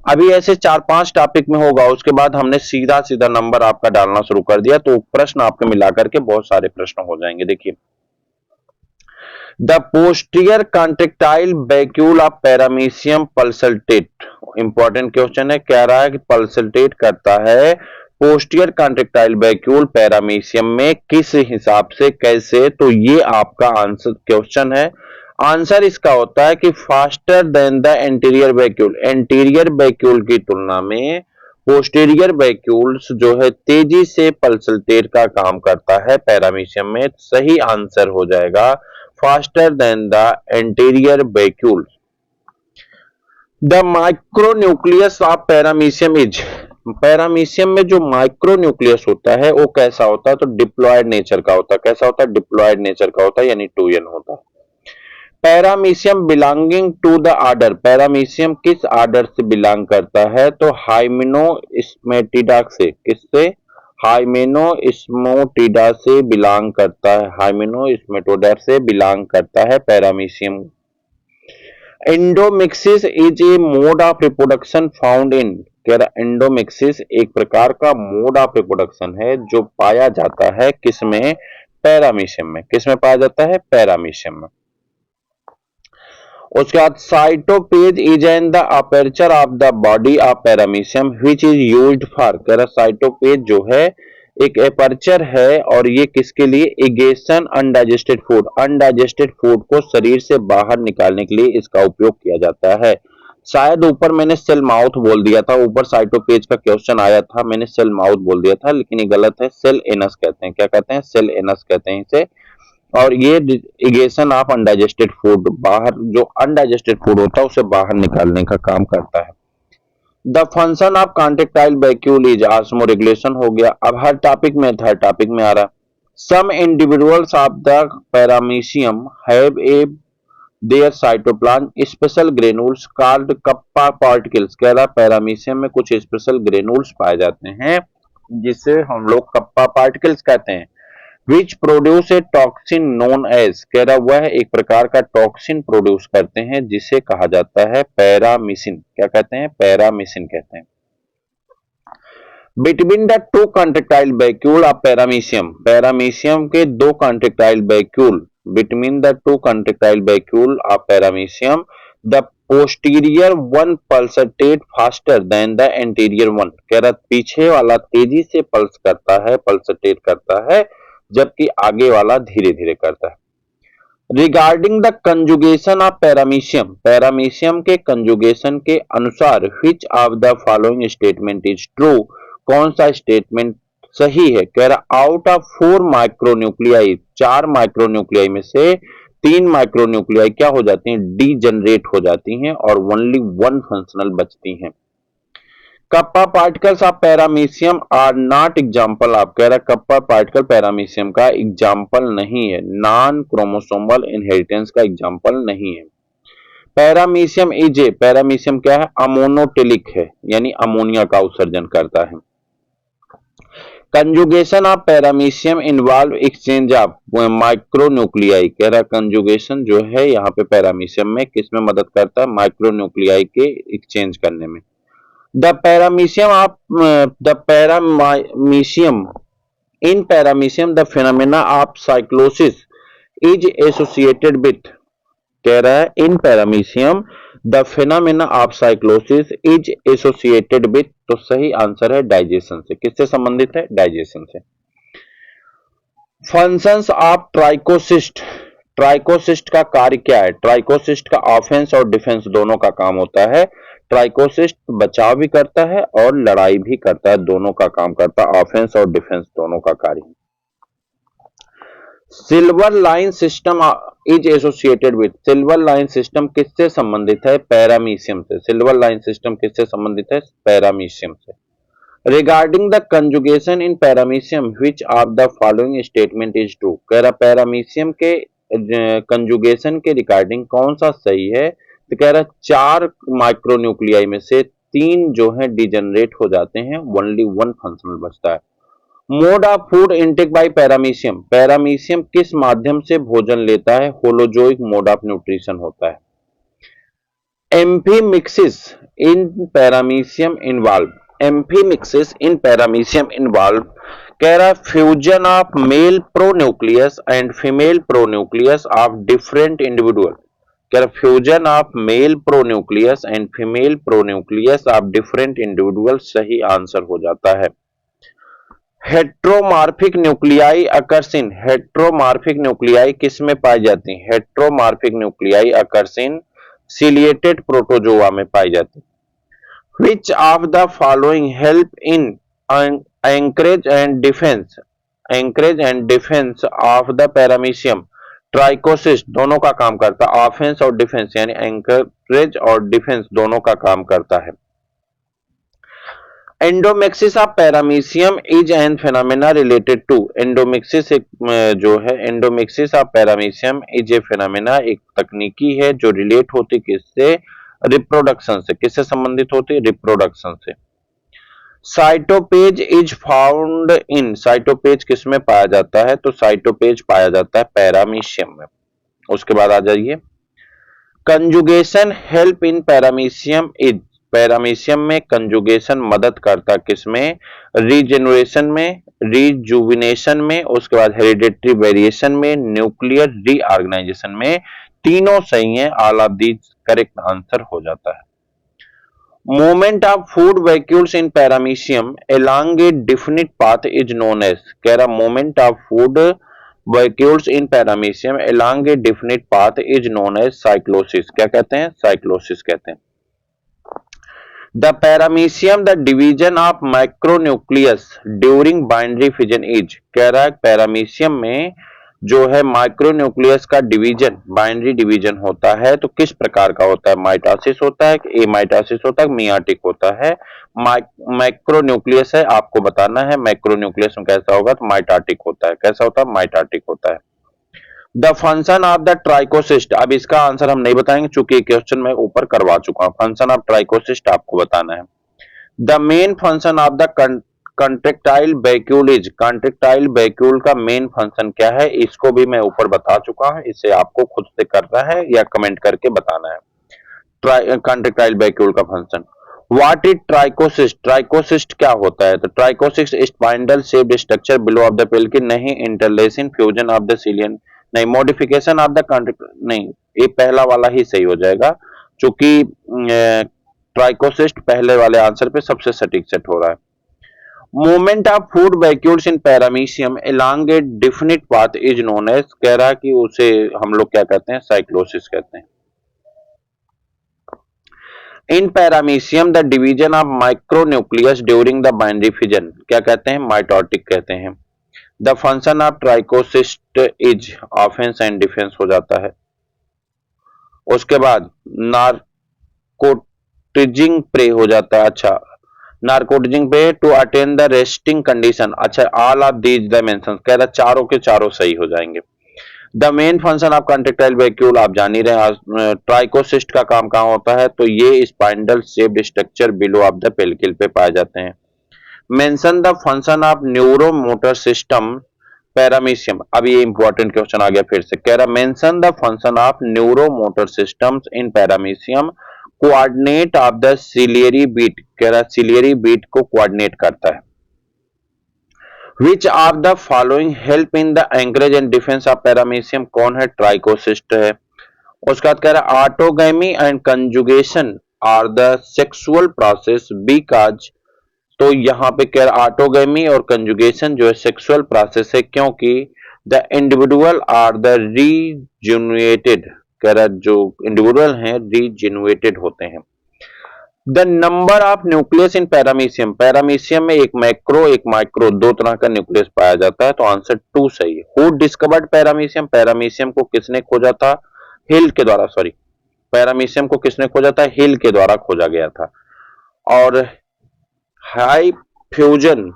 अभी ऐसे 4-5 टॉपिक में होगा, उसके बाद हमने सीधा सीधा नंबर आपका डालना शुरू कर दिया, तो प्रश्न आपके मिलाकर के बहुत सारे प्रश्न हो जाएंगे। देखिए the posterior contractile vacuole of paramecium pulsate. Important question है, कह रहा है कि पल्सेटेट करता है पोस्टीरियर कॉन्ट्रेक्टाइल वैक्यूल पैरामीशियम में किस हिसाब से, कैसे? तो ये आपका आंसर क्वेश्चन है। आंसर इसका होता है कि faster than the anterior vacuole. Anterior vacuole की तुलना में पोस्टीरियर वैक्यूल्स जो है तेजी से पल्सेटेट का काम करता है पैरामीशियम में। सही आंसर हो जाएगा faster than the anterior vacuole। The micronucleus of paramecium is। Paramecium में जो माइक्रोन्यूक्लियस होता है वो कैसा होता है? तो डिप्लॉयड नेचर का होता है। कैसा होता है? डिप्लॉयड नेचर का होता है, यानी 2n होता है। Paramecium belonging to the order. Paramecium किस ऑर्डर से बिलोंग करता है? तो हाइमेनोस्मेटिडा से। किससे? हाइमेनोस्मेटिडा से बिलोंग करता है। हाइमेनोस्मेटिडा से बिलोंग करता है paramecium. Endomixis is a mode of reproduction found in. कह रहा एंडोमिक्सिस एक प्रकार का मोड ऑफ रिप्रोडक्शन है जो पाया जाता है किसमें? पैरामीशियम में। किसमें पाया जाता है? पैरामीशियम में। उसके बाद साइटोपेज is an the aperture of the body of paramecium which is used for. कह रहा साइटोपेज जो है एक अपर्चर है और ये किसके लिए? इगेशन अनडाइजेस्टेड फूड। अनडाइजेस्टेड फूड को शरीर से बाहर निकालने के लिए इसका उपयोग किया जाता है। शायद ऊपर मैंने सेल माउथ बोल दिया था, ऊपर साइटोपेज का क्वेश्चन आया था, मैंने सेल माउथ बोल दिया था, लेकिन ये गलत है। सेल एनस कहते हैं। क्या कहते हैं? सेल एनस कहते हैं इसे। और ये इगेशन ऑफ अनडाइजेस्टेड फूड, बाहर जो अनडाइजेस्टेड फूड होता है उसे बाहर निकालने का काम करता है। The function of contractile vacuole is osmo regulation हो गया। अब हर टॉपिक में, हर टॉपिक में आ रहा some individuals of the paramecium have a their cytoplasm special granules called kappa particles. कह रहा पैरामीशियम में कुछ स्पेशल ग्रेन्यूल्स पाए जाते हैं जिसे हम लोग कप्पा पार्टिकल्स कहते हैं। Which produce a toxin known as. कह रहा वह एक प्रकार का टॉक्सिन प्रोड्यूस करते हैं जिसे कहा जाता है पैरामीसिन। क्या कहते हैं? पैरामीसिन कहते हैं। Between the two contractile vacuole of paramecium. Paramecium के दो contractile vacuole, between the two contractile vacuole of paramecium the posterior one pulsate faster than the anterior one, कह रहा पीछे वाला तेजी से पल्स करता है, पल्सेटेट करता है, जबकि आगे वाला धीरे धीरे करता है। Regarding the conjugation of paramecium, paramecium के कंजुगेशन के अनुसार विच of the following statement is true, कौन सा स्टेटमेंट सही है? कह रहा आउट ऑफ 4 माइक्रोन्यूक्लियाई, 4 माइक्रोन्यूक्लियाई में से 3 माइक्रोन्यूक्लियाई क्या हो जाती हैं? डीजनरेट हो जाती हैं और ओनली 1 फंक्शनल बचती हैं। Kappa particles of paramecium are not example of, कह रहा कप्पा पार्टिकल पैरामीशियम का एग्जाम्पल नहीं है, नॉन क्रोमोसोमल इनहेरिटेंस का एग्जाम्पल नहीं है। पैरामीशियम इज ए, पैरामीशियम क्या है? अमोनोटेलिक है, यानी अमोनिया का उत्सर्जन करता है। Conjugation of paramecium involve exchange of micronuclei, कह रहा कंजुगेशन जो है यहाँ पे पैरामीशियम में किस में मदद करता है? माइक्रोन्यूक्लियाई के एक्सचेंज करने में। The paramecium in paramecium the phenomena of cyclosis is associated with, कह रहा है in paramecium the phenomena of cyclosis is associated with, तो सही आंसर है डाइजेशन से। किससे संबंधित है? डाइजेशन से। फंक्शंस ऑफ ट्राइकोसिस्ट, ट्राइकोसिस्ट का कार्य क्या है? ट्राइकोसिस्ट का ऑफेंस और डिफेंस दोनों का काम होता है। ट्राइकोसिस्ट बचाव भी करता है और लड़ाई भी करता है, दोनों का काम करता है, ऑफेंस और डिफेंस दोनों का कार्य। Silver line system is associated with, silver line system किससे संबंधित है? पैरामीशियम से। सिल्वर लाइन सिस्टम किससे संबंधित है? पैरामीशियम से। Regarding the conjugation in paramecium which of the following statement is true, कह रहा पैरामीशियम के कंजुगेशन के रिगार्डिंग कौन सा सही है? तो कह रहा 4 माइक्रोन्यूक्लियाई में से 3 जो है डिजेनरेट हो जाते हैं, ओनली 1 फंक्शनल बचता है। Mode of food intake by paramecium, paramecium किस माध्यम से भोजन लेता है? होलोजोइक मोड ऑफ न्यूट्रिशन होता है। एम्फीमिक्सिस इन पैरामीशियम इन्वॉल्व, एम्फीमिक्सिस इन पैरामीशियम इन्वॉल्व, कह रहा fusion of male pronucleus and female pronucleus of different individual, कह रहा fusion of male pronucleus and female pronucleus of different individual सही आंसर हो जाता है। Heteromorphic nuclei occurs in, heteromorphic nuclei किस में पाई जाती है? Heteromorphic nuclei occurs in ciliated protozoa में पाई जाती है। Which of the following help in anchorage and defense of the paramecium? Trichosis दोनों का काम करता है, ऑफेंस और डिफेंस, यानी एंकरेज और डिफेंस दोनों का काम करता है। Endomixis of paramecium is an phenomena related to, endomixis एक जो है endomixis of paramecium is a phenomena, एक तकनीकी है जो रिलेट होती किससे? रिप्रोडक्शन से। किससे संबंधित होती है? रिप्रोडक्शन से। साइटोपेज इज फाउंड इन, साइटोपेज किस में पाया जाता है? तो साइटोपेज पाया जाता है पैरामीशियम में। उसके बाद आ जाइए, conjugation help in paramecium is, paramecium में कंजुगेशन मदद करता किसमें? रीजेनरेशन में, रिजुविनेशन में, उसके बाद हेरिडेटरी वेरिएशन में, न्यूक्लियर रीऑर्गेनाइजेशन में। तीनों सही हैं, all of these correct answer हो जाता है। Movement of food vacuoles in paramecium along a definite path is known as, कह रहा movement of food vacuoles in paramecium along a definite path is known as cyclosis. क्या कहते हैं? Cyclosis कहते हैं। The paramecium the division of micronucleus during binary fission is, कह रहा है पैरामीशियम में जो है माइक्रोन्यूक्लियस का डिवीजन, बाइनरी डिवीजन होता है, तो किस प्रकार का होता है? माइटोसिस होता है, एमाइटोसिस होता है, मियाटिक होता है। माइक्रोन्यूक्लियस है, आपको बताना है मैक्रोन्यूक्लियस में कैसा होगा, तो माइटोटिक होता है। कैसा होता है? माइटोटिक होता है। The function of the trichocyst, अब इसका आंसर हम नहीं बताएंगे चूंकि क्वेश्चन मैं ऊपर करवा चुका हूं। फंक्शन ऑफ ट्राइकोसिस्ट आपको बताना है। The main function of the contractile vacuole is, contractile vacuole का मेन फंक्शन क्या है? इसको भी मैं ऊपर बता चुका हूं, इसे आपको खुद से करना है या कमेंट करके बताना है। कंट्रेक्टाइल वैक्यूल का function. What is trichocyst, trichocyst क्या होता है? तो trichocyst spindle shaped structure below of the pale की, नहीं इंटरलेसिन फ्यूजन ऑफ द सिलियन, नहीं मॉडिफिकेशन ऑफ द कंट्रेक्ट, नहीं ये पहला वाला ही सही हो जाएगा। चूंकि ट्राइकोसिस्ट पहले वाले आंसर पे सबसे सटीक सेट हो रहा है। Movement of food vacuoles in paramecium along a definite path is known as, कह रहा कि उसे हम लोग क्या कहते हैं, साइक्लोसिस कहते हैं। इन paramecium the division of micronucleus during the binary fission क्या कहते हैं, माइटोटिक कहते हैं। The function of trichocyst is offence and defence हो जाता है। उसके बाद नार्कोटिजिंग प्रे हो जाता है। अच्छा, narcotizing prey to attain the resting condition. अच्छा, ऑल ऑफ दीज डायमेंशंस, कह रहा चारों के चारों सही हो जाएंगे। The main function of contractile vacuole आप जान ही रहे हैं, ट्राइकोसिस्ट का काम कहाँ होता है, तो ये spindle shaped structure below of the pellicle पे पाए जाते हैं। Mention the function of neuromotor system paramecium. अब ये इंपॉर्टेंट क्वेश्चन आ गया फिर से, कह रहा mention the function of neuromotor systems in paramecium coordinate of the ciliary beat, कह रहा सिलियरी बीट को कोऑर्डिनेट करता है। Which of the following help in the anchorage and defence of paramecium, कौन है, ट्राइकोसिस्ट है। उसके बाद कह रहा है autogamy and conjugation are the sexual process because, तो यहां पे कह रहा ऑटोगैमी और कंजुगेशन जो है सेक्सुअल प्रोसेस है क्योंकि द इंडिविजुअल आर द रीजेनुएटेड, कह रहा जो इंडिविजुअल हैं रीजेनुएटेड होते हैं। The number of nucleus in paramecium, paramecium में एक मैक्रो एक माइक्रो दो तरह का न्यूक्लियस पाया जाता है, तो आंसर 2 सही है। हु डिस्कवर्ड पैरामीशियम, पैरामीशियम को किसने खोजा था, हिल के द्वारा, सॉरी पैरामीशियम को किसने खोजा था, हिल के द्वारा खोजा गया था। और hay fusion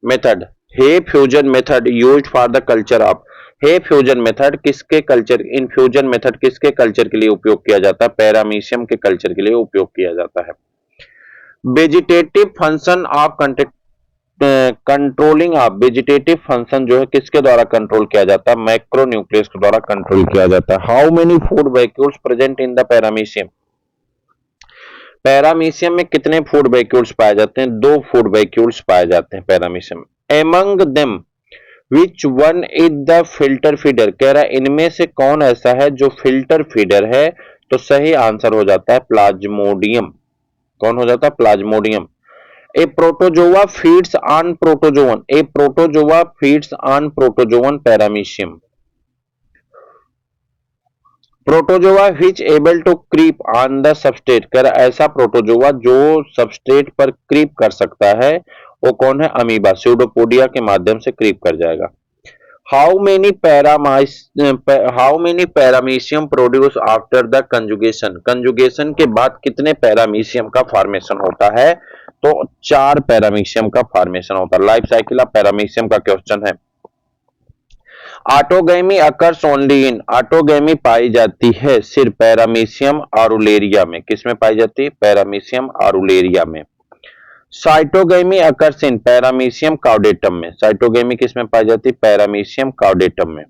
method, hay fusion method used for the culture of, hay fusion method किसके कल्चर, इन फ्यूजन मेथड किसके कल्चर के लिए उपयोग किया जाता है, पैरामीशियम के कल्चर के लिए उपयोग किया जाता है। Vegetative function of controlling of, vegetative function जो है किसके द्वारा कंट्रोल किया जाता है, मैक्रोन्यूक्लियस के द्वारा कंट्रोल किया जाता है। How many food vacuoles present in the paramecium, paramecium में कितने फूड वैक्यूल्स पाए जाते हैं, 2 फूड वैक्यूल्स पाए जाते हैं paramecium. Among them which one is the filter feeder, कह रहा है इनमें से कौन ऐसा है जो फिल्टर फीडर है, तो सही आंसर हो जाता है प्लाज्मोडियम। कौन हो जाता है, Plasmodium. A protozoa feeds on protozoan, a protozoa feeds on protozoan paramecium. Protozoa which able to creep on the substrate, कर ऐसा प्रोटोजोआ जो सबस्ट्रेट पर क्रीप कर सकता है वो कौन है, अमीबा, स्यूडोपोडिया के माध्यम से क्रीप कर जाएगा। How many paramecium produce after the conjugation, conjugation के बाद कितने पैरामीशियम का फॉर्मेशन होता है, तो 4 पैरामीशियम का फॉर्मेशन होता है। लाइफ साइकिल ऑफ पैरामीशियम का क्वेश्चन है। Autogamy occurs only in, autogamy पाई जाती है सिर्फ पैरामीशियम आरुलेरिया में, किसमें पाई जाती है, पैरामीशियम आरुलेरिया में। साइटोगैमी अकर्स इन पैरामीशियम काउडेटम में, साइटोगैमी किसमें पाई जाती है, पैरामीशियम काउडेटम में।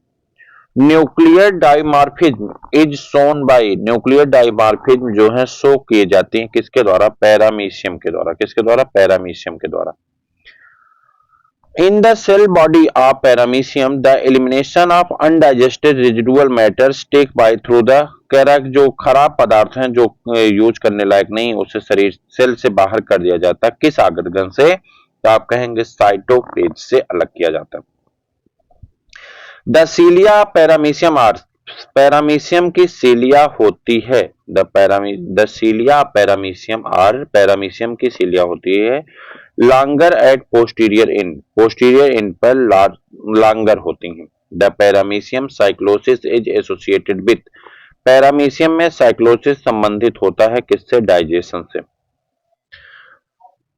Nuclear dimorphism is shown by, nuclear dimorphism जो है शो किए जाते हैं किसके द्वारा, पैरामीशियम के द्वारा, किसके द्वारा, पैरामीशियम के द्वारा। In the cell body of paramecium, the elimination of undigested residual matters take by through the, कह रहा है जो खराब पदार्थ हैं जो यूज करने लायक नहीं उसे शरीर सेल से बाहर कर दिया जाता है, किस आगतगन से, तो आप कहेंगे साइटोफेज से अलग किया जाता है। The cilia paramecium are, paramecium की सीलिया होती है, the cilia paramecium are, paramecium की सीलिया होती है longer at posterior end, posterior end पर लॉन्गर होती हैं। The paramecium cyclosis is associated with, paramecium में साइक्लोसिस संबंधित होता है किससे, डाइजेशन से।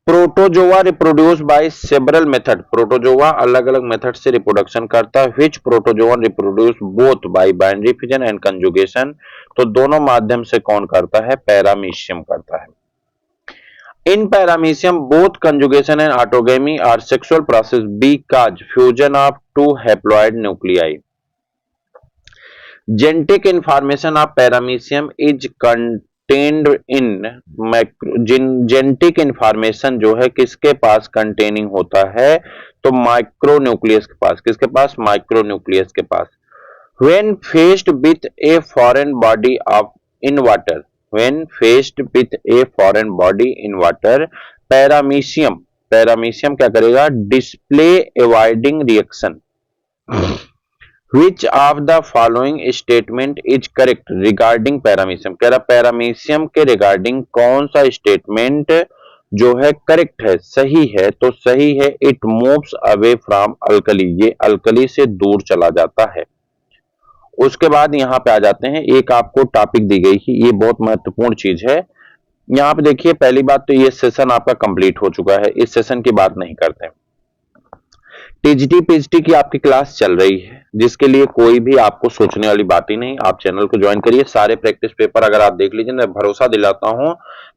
Protozoa reproduce by several method, protozoa अलग अलग मेथड से रिप्रोडक्शन करता है। Which protozoa reproduce both by binary fission and conjugation, तो दोनों माध्यम से कौन करता है, पैरामीशियम करता है। In paramecium, both conjugation and autogamy are sexual process because fusion of 2 haploid nuclei. Genetic information of paramecium is contained in genetic information जो है किसके पास containing होता है, तो माइक्रोन्यूक्लियस के पास, किसके पास, माइक्रोन्यूक्लियस के पास। When faced with a foreign body of in water, when faced with a foreign body in water, paramecium paramecium क्या करेगा, display avoiding reaction. Which of the following statement is correct regarding paramecium, कह रहा paramecium के regarding कौन सा statement जो है correct है, सही है। तो सही है, it moves away from alkali, ये अल्कली से दूर चला जाता है। उसके बाद यहाँ पे आ जाते हैं, एक आपको टॉपिक दी गई है, ये बहुत महत्वपूर्ण चीज है। यहाँ पे देखिए, पहली बात तो ये सेशन आपका कंप्लीट हो चुका है, इस सेशन की बात नहीं करते। टीजीटी पीएचडी की आपकी क्लास चल रही है, जिसके लिए कोई भी आपको सोचने वाली बात ही नहीं। आप चैनल को ज्वाइन करिए, सारे प्रैक्टिस पेपर अगर आप देख लीजिए, मैं भरोसा दिलाता हूं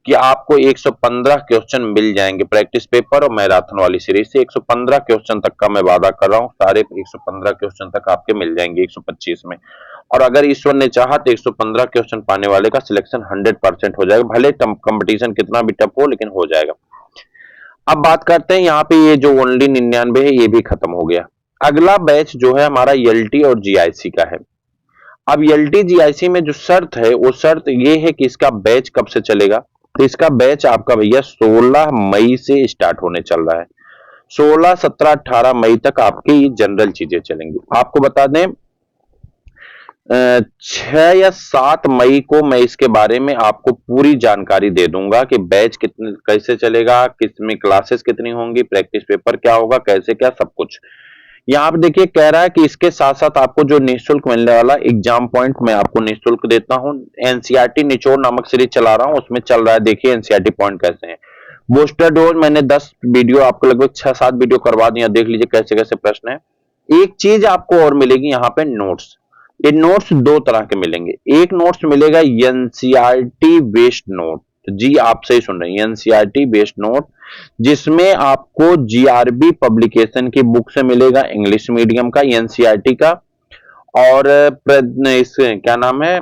कि आपको 115 क्वेश्चन मिल जाएंगे प्रैक्टिस पेपर और मैराथन वाली सीरीज से। 115 क्वेश्चन तक का मैं वादा कर रहा हूं, सारे 115 क्वेश्चन तक आपके मिल जाएंगे 125 में। और अगर ईश्वर ने चाहा तो 115 क्वेश्चन पाने वाले का सिलेक्शन 100% हो जाएगा, भले कंपटीशन कितना भी टफ हो, लेकिन हो जाएगा। अब बात करते हैं, यहाँ पे ये जो ओनली 99 है ये भी खत्म हो गया। अगला बैच जो है हमारा एलटी और जीआईसी का है। अब एलटी जीआईसी में जो शर्त है वो शर्त ये है कि इसका बैच कब से चलेगा। तो इसका बैच आपका भैया 16 मई से स्टार्ट होने चल रहा है। 16, 17, 18 मई तक आपकी जनरल चीजें चलेंगी। आपको बता दें 6 या 7 मई को मैं इसके बारे में आपको पूरी जानकारी दे दूंगा कि बैच कितने कैसे चलेगा, किसमें क्लासेस कितनी होंगी, प्रैक्टिस पेपर क्या होगा, कैसे क्या, सब कुछ। यहाँ पे देखिए कह रहा है कि इसके साथ साथ आपको जो निःशुल्क मिलने वाला एग्जाम पॉइंट मैं आपको निःशुल्क देता हूँ। एनसीईआरटी निचोड़ नामक सीरीज चला रहा हूँ, उसमें चल रहा है, देखिए एनसीईआरटी पॉइंट कैसे हैं। बूस्टर डोज मैंने 10 वीडियो आपको लगभग 6-7 वीडियो करवा दिया, देख लीजिए कैसे कैसे प्रश्न है। एक चीज आपको और मिलेगी यहाँ पे, नोट्स। ये नोट्स दो तरह के मिलेंगे। एक नोट्स मिलेगा एनसीईआरटी बेस्ड नोट, जी आप सही सुन रहे हैं, एनसीईआरटी बेस्ड नोट, जिसमें आपको जीआरबी पब्लिकेशन की बुक से मिलेगा, इंग्लिश मीडियम का एनसीईआरटी का। और इस क्या नाम है,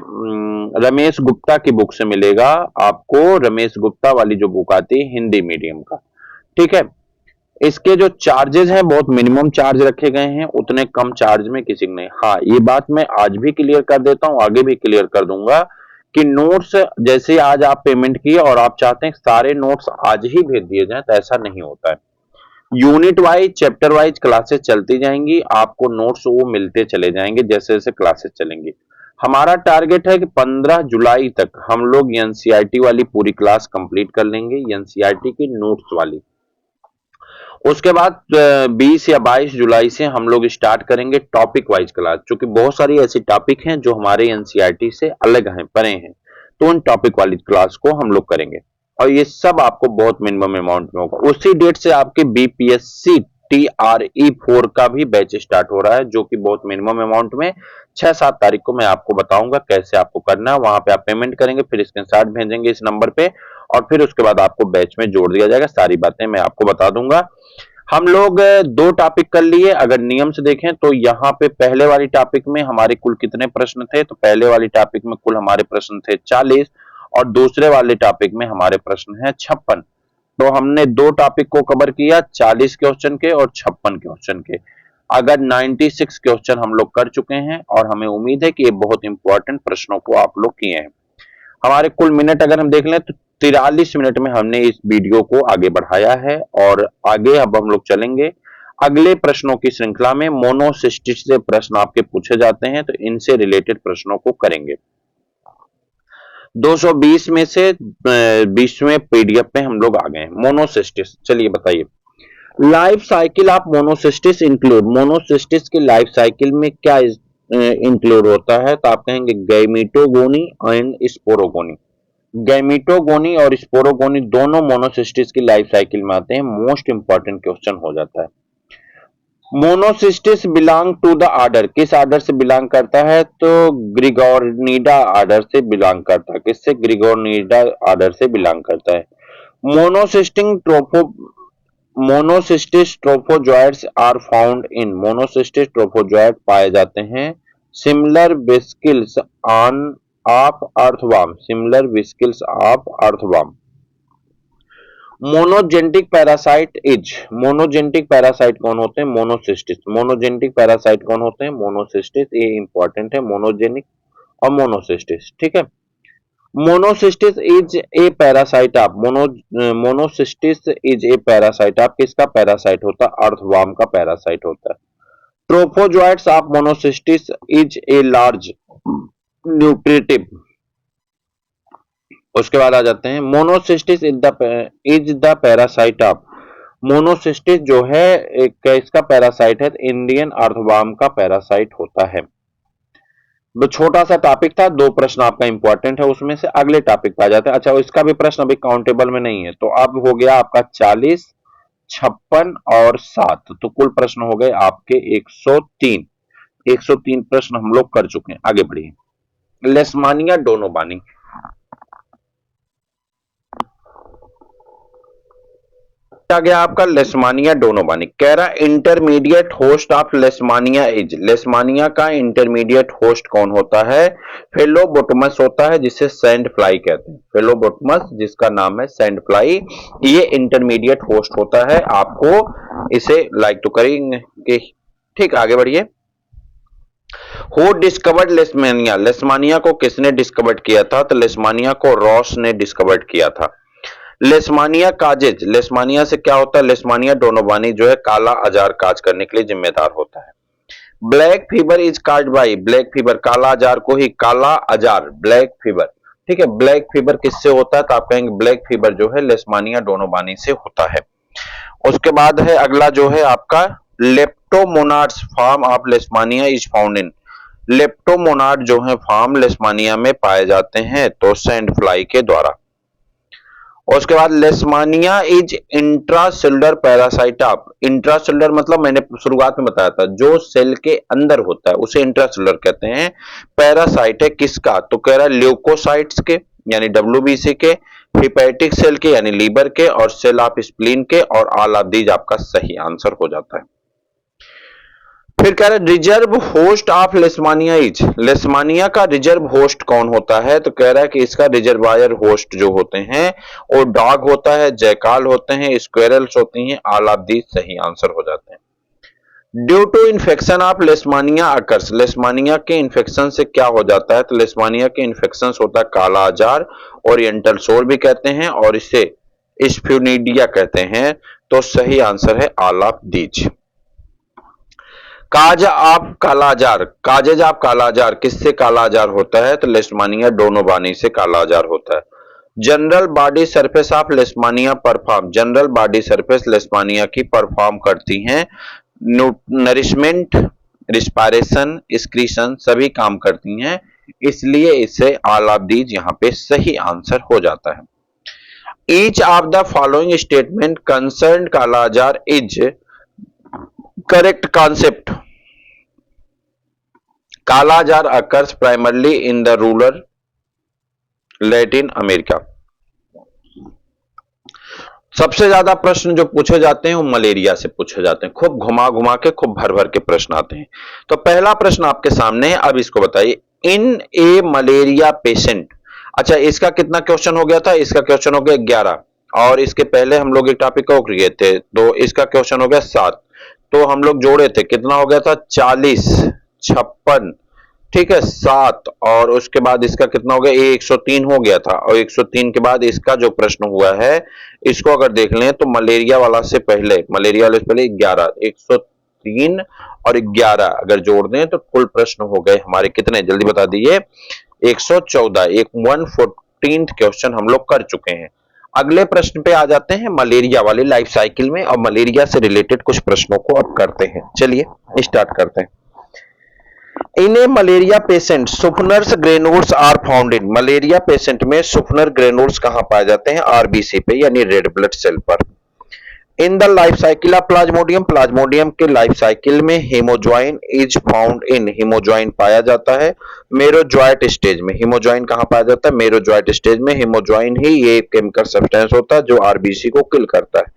रमेश गुप्ता की बुक से मिलेगा आपको, रमेश गुप्ता वाली जो बुक आती है हिंदी मीडियम का। ठीक है, इसके जो चार्जेस हैं बहुत मिनिमम चार्ज रखे गए हैं, उतने कम चार्ज में किसी को नहीं। हाँ, ये बात मैं आज भी क्लियर कर देता हूं, आगे भी क्लियर कर दूंगा कि नोट्स जैसे आज आप पेमेंट किए और आप चाहते हैं सारे नोट्स आज ही भेज दिए जाएं, तो ऐसा नहीं होता है। Unit wise, chapter wise classes चलती जाएंगी, आपको नोट्स वो मिलते चले जाएंगे जैसे जैसे क्लासेस चलेंगी। हमारा टारगेट है कि 15 जुलाई तक हम लोग एनसीईआरटी वाली पूरी क्लास कंप्लीट कर लेंगे, एनसीईआरटी की नोट्स वाली। उसके बाद 20 या 22 जुलाई से हम लोग स्टार्ट करेंगे टॉपिक वाइज क्लास, क्योंकि बहुत सारी ऐसी टॉपिक हैं जो हमारे एनसीईआरटी से अलग हैं, परे हैं, तो उन टॉपिक वाली क्लास को हम लोग करेंगे। और ये सब आपको बहुत मिनिमम अमाउंट में होगा। उसी डेट से आपके बीपीएससी TRE4 का भी बैच स्टार्ट हो रहा है, जो कि बहुत मिनिमम अमाउंट में 6-7 तारीख को मैं आपको बताऊंगा कैसे आपको करना है। वहां पे आप पेमेंट करेंगे, फिर स्क्रीनशॉट भेजेंगे इस नंबर पे, और फिर उसके बाद आपको बैच में जोड़ दिया जाएगा। सारी बातें मैं आपको बता दूंगा। हम लोग 2 टॉपिक कर लिए। अगर नियम से देखें तो यहाँ पे पहले वाली टॉपिक में हमारे कुल कितने प्रश्न थे, तो पहले वाली टॉपिक में कुल हमारे प्रश्न थे 40, और दूसरे वाले टॉपिक में हमारे प्रश्न हैं 56। तो हमने 2 टॉपिक को कवर किया, 40 क्वेश्चन के और 56 क्वेश्चन के। अगर 96 क्वेश्चन हम लोग कर चुके हैं, और हमें उम्मीद है कि ये बहुत इंपॉर्टेंट प्रश्नों को आप लोग किए हैं। हमारे कुल मिनट अगर हम देख लें तो 43 मिनट में हमने इस वीडियो को आगे बढ़ाया है, और आगे अब हम लोग चलेंगे अगले प्रश्नों की श्रृंखला में। मोनोसिस्टिस से प्रश्न आपके पूछे जाते हैं, तो इनसे रिलेटेड प्रश्नों को करेंगे। 220 में से 20वें पीडीएफ में हम लोग आ गए हैं। मोनोसिस्टिस, चलिए बताइए life cycle of Monocystis include, Monocystis की लाइफ साइकिल में क्या इंक्लूड होता है, तो आप कहेंगे गैमेटोगोनी एंड स्पोरोगोनी। गैमेटोगोनी और स्पोरोगोनी दोनों मोनोसिस्टिस की लाइफ साइकिल में आते हैं। मोस्ट इंपॉर्टेंट क्वेश्चन हो जाता है। Monocystis belong to the order, किस ऑर्डर से बिलोंग करता है, तो ग्रिगोर्निडा ऑर्डर से बिलोंग करता है। किससे, ग्रिगोर्निडा ऑर्डर से बिलोंग करता है। Monocystic tropho monocystis trophozoites are found in, monocystis trophozoite पाए जाते हैं seminal vesicles on of earthworm, seminal vesicles of earthworm. Monogenetic parasite is, monogenetic parasite कौन होते हैं, मोनोसिस्टिस। मोनोजेनेटिक पैरासाइट कौन होते हैं, मोनोसिस्टिस। ये इंपॉर्टेंट है, मोनोजेनिक और मोनोसिस्टिस। ठीक है, monocystis is a parasite of monocystis is a parasite of किसका पैरासाइट होता है? अर्थवर्म का पैरासाइट होता है। Trophozoites of monocystis is a large nutritive. उसके बाद आ जाते हैं monocystis is the parasite of monocystis जो है एक इसका पैरासाइट है, इंडियन अर्थवर्म का पैरासाइट होता है। वो छोटा सा टॉपिक था, 2 प्रश्न आपका इंपॉर्टेंट है उसमें से, अगले टॉपिक पे आ जाते हैं। अच्छा, इसका भी प्रश्न अभी काउंटेबल में नहीं है, तो अब हो गया आपका 40, 56 और 7, तो कुल प्रश्न हो गए आपके 103। 103 प्रश्न हम लोग कर चुके हैं। आगे बढ़िए। लेशमानिया डोनोबानी, आ गया आपका लेशमानिया डोनोबानी। कह रहा intermediate host of leishmania is, लेशमानिया का इंटरमीडिएट होस्ट कौन होता है? फेलोबोटमस होता है, जिसे सैंड फ्लाई कहते हैं। फेलोबोटमस जिसका नाम है सैंड फ्लाई, ये इंटरमीडिएट होस्ट होता है। आपको इसे लाइक तो करेंगे। ठीक, आगे बढ़िए। हु डिस्कवर्ड लेशमानिया, लेशमानिया को किसने डिस्कवर्ड किया था? तो लेशमानिया को रॉस ने डिस्कवर्ड किया था। लेशमानिया काजेज, लेशमानिया से क्या होता है? लेशमानिया डोनोबानी जो है काला अजार काज करने के लिए जिम्मेदार होता है। Black fever is caused bye, black fever काला अजार को ही काला अजार ब्लैक फीवर, ठीक है, ब्लैक फीवर किससे होता है? तो आप कहेंगे ब्लैक फीवर जो है लेशमानिया डोनोबानी से होता है। उसके बाद है अगला जो है आपका leptomonads form of leishmania is found in, leptomonad जो है फार्म लेशमानिया में पाए जाते हैं तो सैंड फ्लाई के द्वारा। और उसके बाद लेशमानिया is intracellular parasite of, intracellular मतलब मैंने शुरुआत में बताया था जो सेल के अंदर होता है उसे इंट्रासेलुलर कहते हैं। पैरासाइट है किसका? तो कह रहा है ल्यूकोसाइट्स के यानी डब्ल्यूबीसी के, हिपैटिक सेल के यानी लीवर के, और सेल ऑफ स्प्लीन के, और ऑल ऑफ दीज आपका सही आंसर हो जाता है। फिर कह रहे reserve host of leishmania is, लेशमानिया का रिजर्व होस्ट कौन होता है? तो कह रहा है कि इसका रिजर्वायर होस्ट जो होते हैं वो डॉग होता है, जैकाल होते हैं, स्क्वेरल्स होती हैं, ऑल ऑफ दीज सही आंसर हो जाते हैं। Due to infection of Leishmania occurs, Leishmania के इन्फेक्शन से क्या हो जाता है? तो लेशमानिया के इन्फेक्शन होता है काला अजार, ओरिएंटल सोल भी कहते हैं, और इसे स्फ्यूनिडिया कहते हैं। तो सही आंसर है all of these. Cause of kala-azar, causes of kala-azar किससे कालाजार होता है? तो लेशमानिया डोनोबानी से कालाजार होता है। General body surface of लेशमानिया perform, general body surface लेशमानिया की परफॉर्म करती हैं नरिशमेंट, रिस्पायरेशन, एक्सक्रीशन सभी काम करती हैं, इसलिए इसे ऑल ऑफ दीज यहां पे सही आंसर हो जाता है। Each of the following statement concern kala azar is correct concept. Kala azar occurs primarily in the rural Latin America. सबसे ज्यादा प्रश्न जो पूछे जाते हैं वो मलेरिया से पूछे जाते हैं, खूब घुमा घुमा के खूब भर भर के प्रश्न आते हैं। तो पहला प्रश्न आपके सामने है, अब इसको बताइए। इन ए मलेरिया पेशेंट, अच्छा इसका कितना क्वेश्चन हो गया था? इसका क्वेश्चन हो गया 11, और इसके पहले हम लोग एक टॉपिक को किए थे तो इसका क्वेश्चन हो गया 7, तो हम लोग जोड़े थे, कितना हो गया था? 40, 56, ठीक है 7, और उसके बाद इसका कितना हो गया? 103 हो गया था, और 103 के बाद इसका जो प्रश्न हुआ है इसको अगर देख लें तो मलेरिया वाला से पहले, मलेरिया वाले से पहले 11, 103 और 11 अगर जोड़ दें तो कुल प्रश्न हो गए हमारे कितने? जल्दी बता दीजिए। 114, एक 114 क्वेश्चन हम लोग कर चुके हैं। अगले प्रश्न पे आ जाते हैं मलेरिया वाली लाइफ साइकिल में, और मलेरिया से रिलेटेड कुछ प्रश्नों को अब करते हैं। चलिए स्टार्ट करते हैं। In a malaria patient Schuffner's granules are found in, malaria patient में सुफनर ग्रेनुल्स कहां पाए जाते हैं? आरबीसी पे यानी रेड ब्लड सेल पर। इन the life cycle of plasmodium, Plasmodium के लाइफ साइकिल में haemozoin is found in, haemozoin पाया जाता है मेरोजॉइट स्टेज में। हेमोजॉइन कहां पाया जाता है? मेरोजॉइट स्टेज में। हेमोजॉइन ही ये केमिकल सब्सटेंस होता है जो आरबीसी को किल करता है।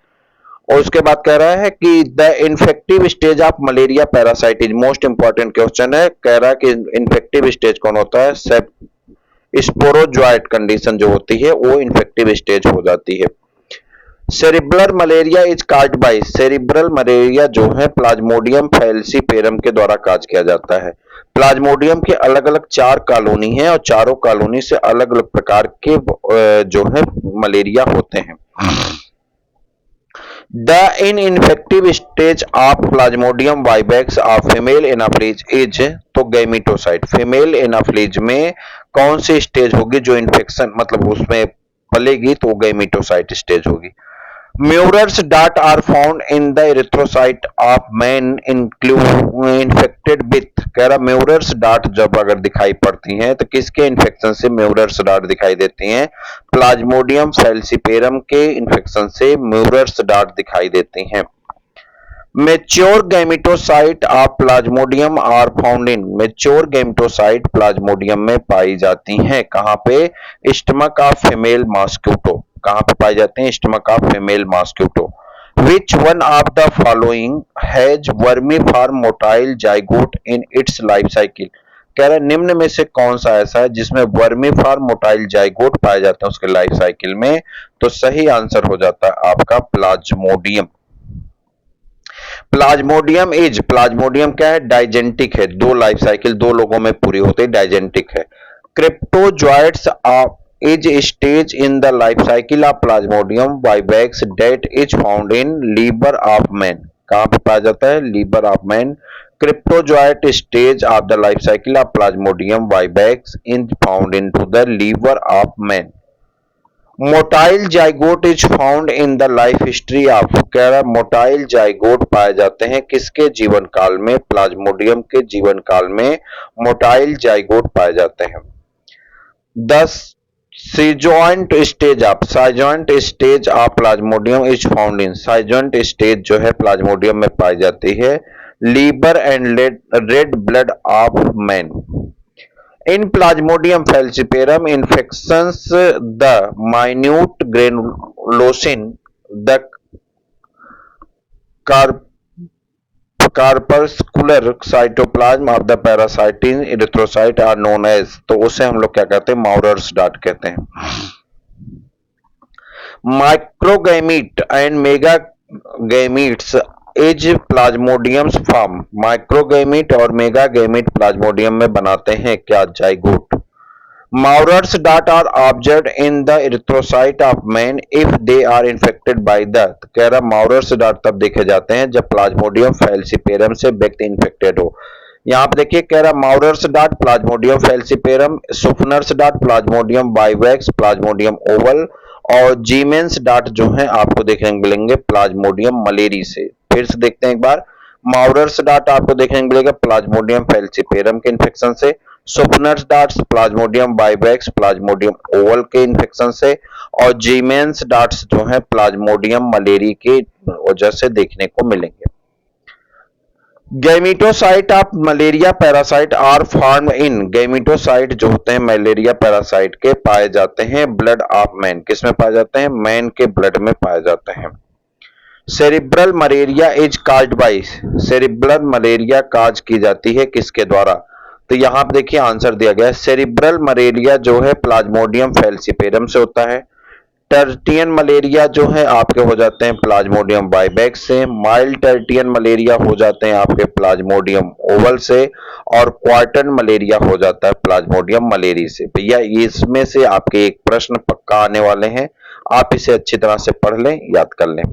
और उसके बाद कह रहा है कि the infective stage of malaria parasite is, most important question है, कह रहा है कि इन्फेक्टिव स्टेज कौन होता है? स्पोरोजॉइट कंडीशन जो होती है वो इन्फेक्टिव स्टेज हो जाती है। Cerebral malaria is caused by, cerebral malaria जो है प्लाज्मोडियम फैल्सीपेरम के द्वारा काज किया जाता है। प्लाज्मोडियम के अलग अलग 4 कॉलोनी हैं और चारों कॉलोनी से अलग अलग प्रकार के जो है मलेरिया होते हैं। The in infective stage of plasmodium vivax of female Anopheles is, तो गैमेटोसाइट फीमेल एनाफ्लीज में कौन सी स्टेज होगी जो इन्फेक्शन मतलब उसमें पलेगी, तो गैमेटोसाइट स्टेज होगी। म्यूरर्स डार्ट are found in the erythrocyte of man infected with, कह रहा म्यूरर्स डार्ट जब अगर दिखाई पड़ती हैं तो किसके इन्फेक्शन से म्यूरर्स डार्ट दिखाई देती हैं, प्लाज्मोडियम फैल्सिपेरम के इन्फेक्शन से म्यूरर्स डार्ट दिखाई देती हैं। Mature gametocyte of Plasmodium are found in, mature gametocyte Plasmodium में पाई जाती हैं कहां पे, स्टमक ऑफ फीमेल मॉस्क्यूटो, कहां पे पाई जाते हैं, stomach of female mosquito. Which one of the following has vermiform motile zygote in its life cycle, कह रहा निम्न में से कौन सा ऐसा है जिसमें वर्मीफॉर्म मोटाइल जाइगोट पाए जाते हैं उसके लाइफ साइकिल में, तो सही आंसर हो जाता है आपका प्लाज्मोडियम। प्लाज्मोडियम इज, प्लाज्मोडियम क्या है, डाइजेंटिक है, दो लाइफ साइकिल दो लोगों में पूरी होती है, डाइजेंटिक है। Cryptozoites is stage in the life cycle of plasmodium vivax that is found in liver of man, कहां पे पाया जाता है, liver of man. Cryptozoite stage of the life cycle of plasmodium vivax is found in to the liver of man. Motile zygote is found in the life history of, कह रहा motile zygote पाए जाते हैं किसके जीवन काल में, Plasmodium के जीवन काल में मोटाइल जाइगोट पाए जाते हैं। 10 schizont stage of, schizont stage of plasmodium is found in, schizont stage जो है प्लाज्मोडियम में पाई जाती है liver and red blood of man. In Plasmodium falciparum infections, the minute granulosin, the corpuscular cytoplasm of the parasitic erythrocyte are known as, तो उसे हम लोग क्या कहते हैं, माउरर्स डार्ट कहते हैं। Microgamete and megagametes is plasmodiums form, microgamete और मेगागैमीट प्लाज्मोडियम में बनाते हैं क्या, जाइगोट। माउरर्स डार्ट are observed in the erythrocyte of man if they are infected by the, कह रहा माउरर्स डार्ट तब देखे जाते हैं जब प्लाज्मोडियम फैल्सिपेरम से व्यक्ति इन्फेक्टेड हो। यहाँ पे देखिए कह रहा माउरर्स dart Plasmodium falciparum, सुफनर्स dart Plasmodium vivax, plasmodium Oval और जीमेंस डार्ट जो है आपको देखने को मिलेंगे प्लाज्मोडियम मलेरी से। फिर से देखते हैं एक बार, माउरर्स डार्ट आपको देखने को मिलेगा प्लाज्मोडियम फैल्सिपेरम के इन्फेक्शन से, Schuffner's dots plasmodium vivax plasmodium ovale के इन्फेक्शन से और जीमेंस डार्ट्स जो है प्लाज्मोडियम मलेरी के वजह से देखने को मिलेंगे। Gametocyte of malaria parasite are form in, gametocyte जो होते हैं मलेरिया पैरासाइट के पाए जाते हैं ब्लड ऑफ मैन, किसमें पाए जाते हैं, मैन के ब्लड में पाए जाते हैं। Cerebral malaria is caused by, cerebral malaria cause की जाती है किसके द्वारा, तो यहां पर देखिए आंसर दिया गया है, सेरिब्रल मलेरिया जो है प्लाज्मोडियम फैल्सिपेरम से होता है। टर्टियन मलेरिया जो है आपके हो जाते हैं प्लाज्मोडियम वाइवेक्स से, माइल्ड टर्टियन मलेरिया हो जाते हैं आपके प्लाज्मोडियम ओवल से और क्वार्टन मलेरिया हो जाता है प्लाज्मोडियम मलेरी से। भैया इसमें से आपके एक प्रश्न पक्का आने वाले हैं, आप इसे अच्छी तरह से पढ़ लें, याद कर लें।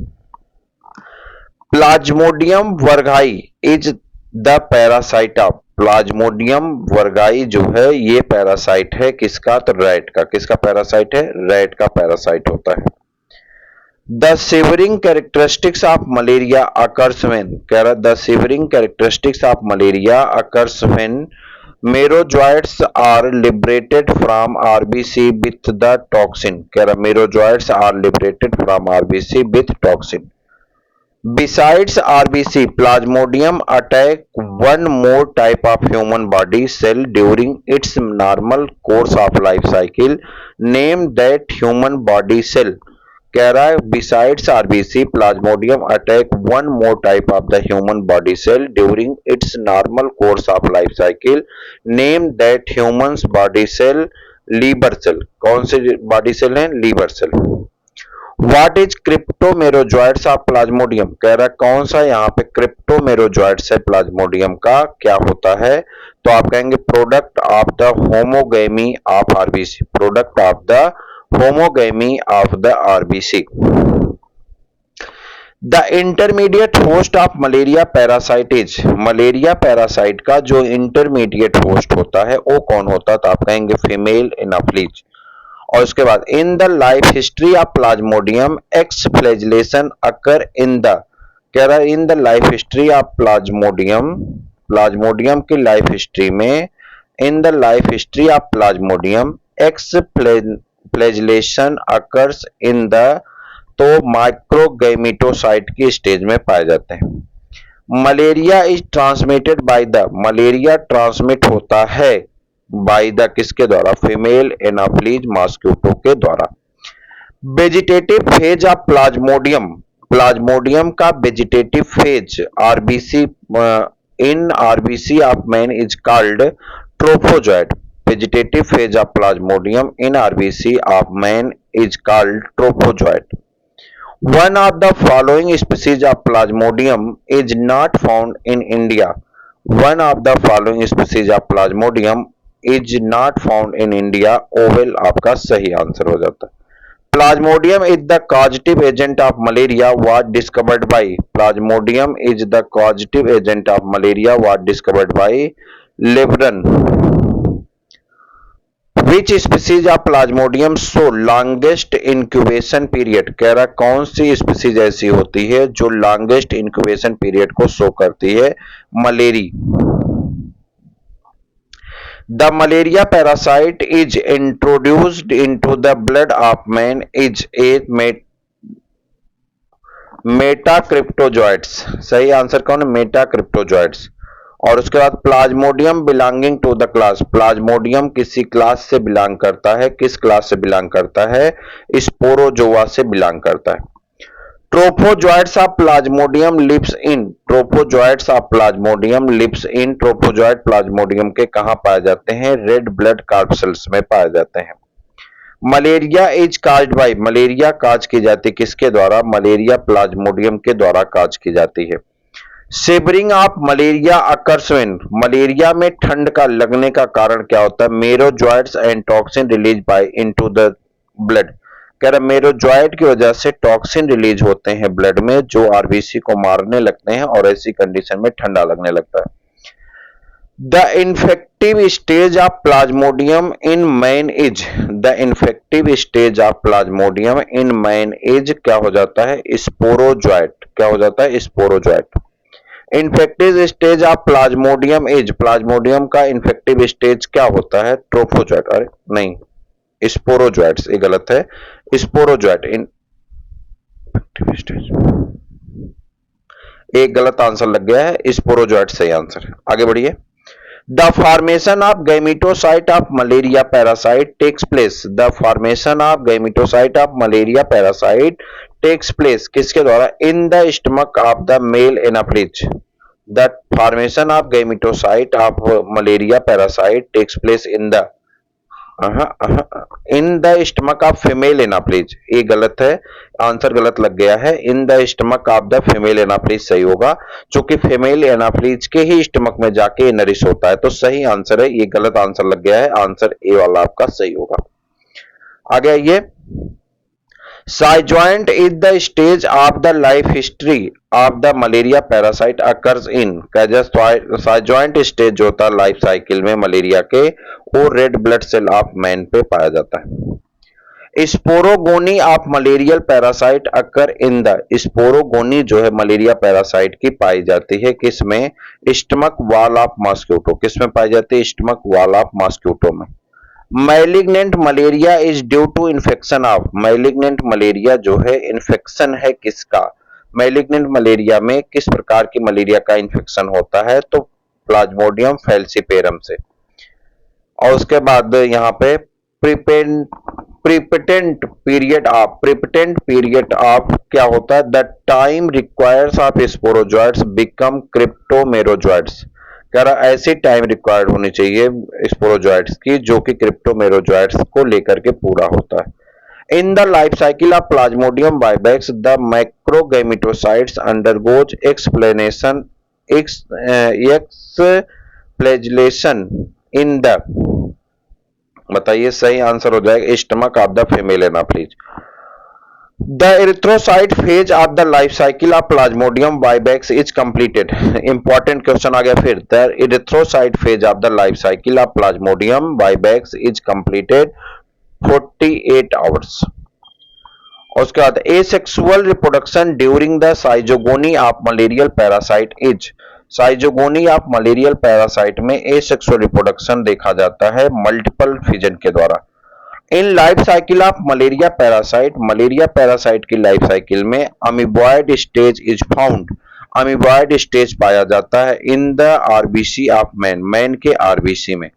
प्लाज्मोडियम वर्गाई is the parasite of, plasmodium वर्गाई जो है ये पैरासाइट है किसका, तो रैट का, किसका पैरासाइट है, रैट का पैरासाइट होता है। The shivering characteristics of malaria occurs when, कह रहा the shivering characteristics of malaria occurs when merozoites are liberated from RBC with the toxin, कह रहा merozoites are liberated from RBC with toxin. Besides RBC, Plasmodium attack one more type of human body cell during its normal course of life cycle. Name that human body cell. कह रहा है besides RBC, Plasmodium attack one more type of the human body cell during its normal course of life cycle. Name that human's body cell. Liver cell. कौन से body cell है, liver cell. What is cryptomerozoites of plasmodium, कह रहा है कौन सा यहाँ पे क्रिप्टोमेरोजॉइड्स है प्लाज्मोडियम का, क्या होता है? तो आप कहेंगे product of the homogamy of RBC, product of the homogamy of the RBC. The intermediate host of malaria parasite is, malaria parasite का जो इंटरमीडिएट होस्ट होता है वो कौन होता है? तो आप कहेंगे फीमेल एनाफ्लीज। और उसके बाद इन the life history of Plasmodium x flagellation occur in the, कह रहा है in the life history of plasmodium, Plasmodium की लाइफ हिस्ट्री में, इन the life history of Plasmodium x flagellation occurs in the, तो माइक्रोगैमेटोसाइट की स्टेज में पाए जाते हैं। Malaria is transmitted by the, malaria transmit होता है बाय द किसके द्वारा? फीमेल एनाफ्लीज मॉस्किटो के द्वारा। Vegetative phase of plasmodium, plasmodium का vegetative phase RBC in RBC of man is called trophozoite, vegetative phase of plasmodium in RBC of man is called trophozoite. One of the following species of Plasmodium is not found in India. One of the following species of Plasmodium is not found in India. Oval आपका सही answer हो जाता है। Plasmodium is the causative agent of malaria was discovered by, Plasmodium is the causative agent of malaria was discovered by Lebron। Which species of Plasmodium show longest incubation period, कह रहा कौन सी species ऐसी होती है जो longest incubation period को show करती है? Malariae. The malaria parasite is introduced into the blood of man is a metacryptozoites, सही आंसर कौन है? मेटाक्रिप्टोजॉइड्स। और उसके बाद Plasmodium belonging to the class, Plasmodium किसी क्लास से बिलोंग करता है, किस क्लास से बिलोंग करता है? स्पोरोजोआ से बिलोंग करता है। Trophozoites of plasmodium lives in, trophozoites of plasmodium lives in, trophozoite plasmodium के कहां पाए जाते हैं? रेड ब्लड कार्पसेल्स में पाए जाते हैं। Malaria is caused by, malaria cause की जाती है किसके द्वारा? मलेरिया प्लाज्मोडियम के द्वारा काज की जाती है। Shivering of malaria occurs when, malaria में ठंड का लगने का कारण क्या होता है? Merozoites and toxin release by into the blood, कह रहा मेरोजॉइड की वजह से टॉक्सिन रिलीज होते हैं ब्लड में जो आरबीसी को मारने लगते हैं और ऐसी कंडीशन में ठंडा लगने लगता है। The infective stage of plasmodium in man is, the infective stage of plasmodium in man is क्या हो जाता है? स्पोरोजॉइट, क्या हो जाता है? Sporozoite. Infective stage of plasmodium is, Plasmodium का इन्फेक्टिव स्टेज क्या होता है? ट्रोफोजॉइट, अरे नहीं स्पोरोजॉइट्स, ये गलत है, स्पोरोजॉइट इन्फेक्टिव स्टेज, एक गलत आंसर लग गया है, स्पोरोजॉइट सही आंसर है। आगे बढ़िए। The formation of gametocyte of malaria parasite takes place, the formation of gametocyte of malaria parasite takes place किसके द्वारा? In the stomach of the male Anopheles, the formation of gametocyte of malaria parasite takes place in the, in the stomach of female Anopheles, ये गलत है, answer गलत लग गया है। In the stomach of the female Anopheles सही होगा, क्योंकि फीमेल एनाफ्लीज के ही स्टमक में जाके नरिश होता है, तो सही आंसर है, ये गलत आंसर लग गया है, आंसर ए वाला आपका सही होगा। आगे आइए। Schizont is the stage of the life history of the malaria parasite occurs in, schizont stage जो होता है लाइफ साइकिल में मलेरिया के, वो red blood cell of man पे पाया जाता है। Sporogony of malarial parasite occur in the, sporogony जो है मलेरिया पैरासाइट की पाई जाती है किसमें? स्टमक वॉल ऑफ मॉस्किटो, किसमें पाई जाती है? स्टमक वॉल ऑफ मॉस्किटो में। Malignant malaria is due to infection of, malignant malaria जो है इन्फेक्शन है किसका? मैलिग्नेंट मलेरिया में किस प्रकार की मलेरिया का इन्फेक्शन होता है? तो प्लाज्मोडियम फैल्सिपेरम से। और उसके बाद यहाँ पे प्रीपेटेंट पीरियड ऑफ क्या होता है? The time requires of sporozoites become cryptomerozoites, कह रहा ऐसी टाइम रिक्वायर्ड होनी चाहिए स्पोरोजॉइड्स की जो कि क्रिप्टोमेरोजॉइड्स को लेकर के पूरा होता है। In the life cycle of Plasmodium vivax, the macrogametocytes undergoes exflagellation in the, बताइए सही आंसर हो जाएगा stomach of the female anopheles. The erythrocyte phase of the life cycle of Plasmodium vivax is completed. Important question आ गया फिर। The erythrocyte phase of the life cycle of Plasmodium vivax is completed 48 hours. और उसके बाद asexual reproduction during the साइजोगोनी of malarial parasite is, साइजोगोनी of malarial parasite में asexual reproduction देखा जाता है multiple fission के द्वारा। In life cycle of malaria parasite की लाइफ साइकिल में amoeboid stage is found, amoeboid stage पाया जाता है in the RBC of man के आरबीसी में।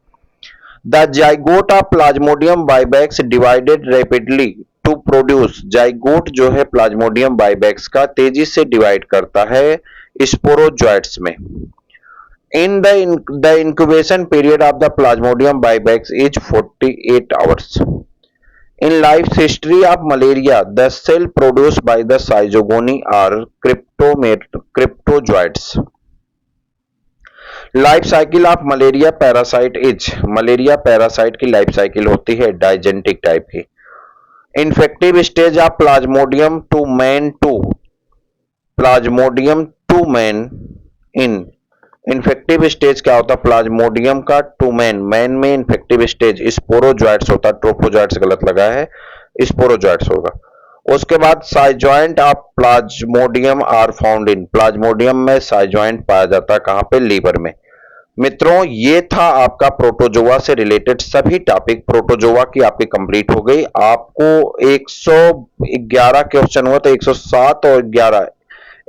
The zygote of plasmodium vivax divided rapidly to produce, zygote जो है प्लाज्मोडियम वाइवैक्स का तेजी से डिवाइड करता है स्पोरोजोइट्स में। In the incubation period of the Plasmodium vivax is 48 hours. In life's history of malaria, the cell produced by the zygogony are cryptozoites. Life cycle of malaria parasite is, malaria parasite की life cycle होती है digenetic type की। Infective stage of plasmodium to man to, plasmodium to man in, infective stage क्या होता है plasmodium का to man, man में infective stage sporozoites होता है, ट्रोपोजोइट्स गलत लगा है, स्पोरोजोइट्स होगा। उसके बाद schizont of Plasmodium are found in, plasmodium में साइजॉइंट पाया जाता है कहां पे, लीवर में। मित्रों ये था आपका प्रोटोजोआ से रिलेटेड सभी टॉपिक, प्रोटोजोआ की आपकी कंप्लीट हो गई। आपको 111 क्वेश्चन हुआ तो 107 और 11,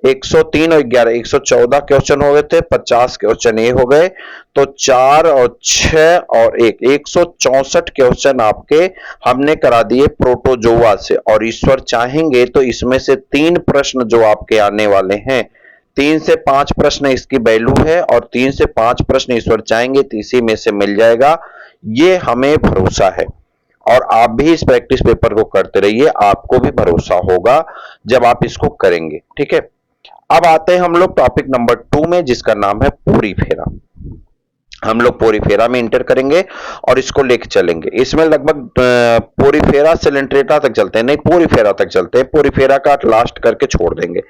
103 और 11, 114 क्वेश्चन हो गए थे, 50 क्वेश्चन ये हो गए, तो 4 और 6 और 1, 164 क्वेश्चन आपके हमने करा दिए प्रोटोजोआ से। और ईश्वर चाहेंगे तो इसमें से 3 प्रश्न जो आपके आने वाले हैं, 3 से 5 प्रश्न इसकी वैल्यू है और 3 से 5 प्रश्न ईश्वर चाहेंगे तो इसी में से मिल जाएगा, ये हमें भरोसा है। और आप भी इस प्रैक्टिस पेपर को करते रहिए, आपको भी भरोसा होगा जब आप इसको करेंगे, ठीक है। अब आते हैं हम लोग टॉपिक नंबर 2 में, जिसका नाम है पोरीफेरा। हम लोग पोरीफेरा में इंटर करेंगे और इसको लेके चलेंगे। इसमें लगभग पोरीफेरा सिलेंट्रेटा तक चलते हैं, नहीं पोरीफेरा तक चलते हैं, पोरीफेरा का लास्ट करके छोड़ देंगे।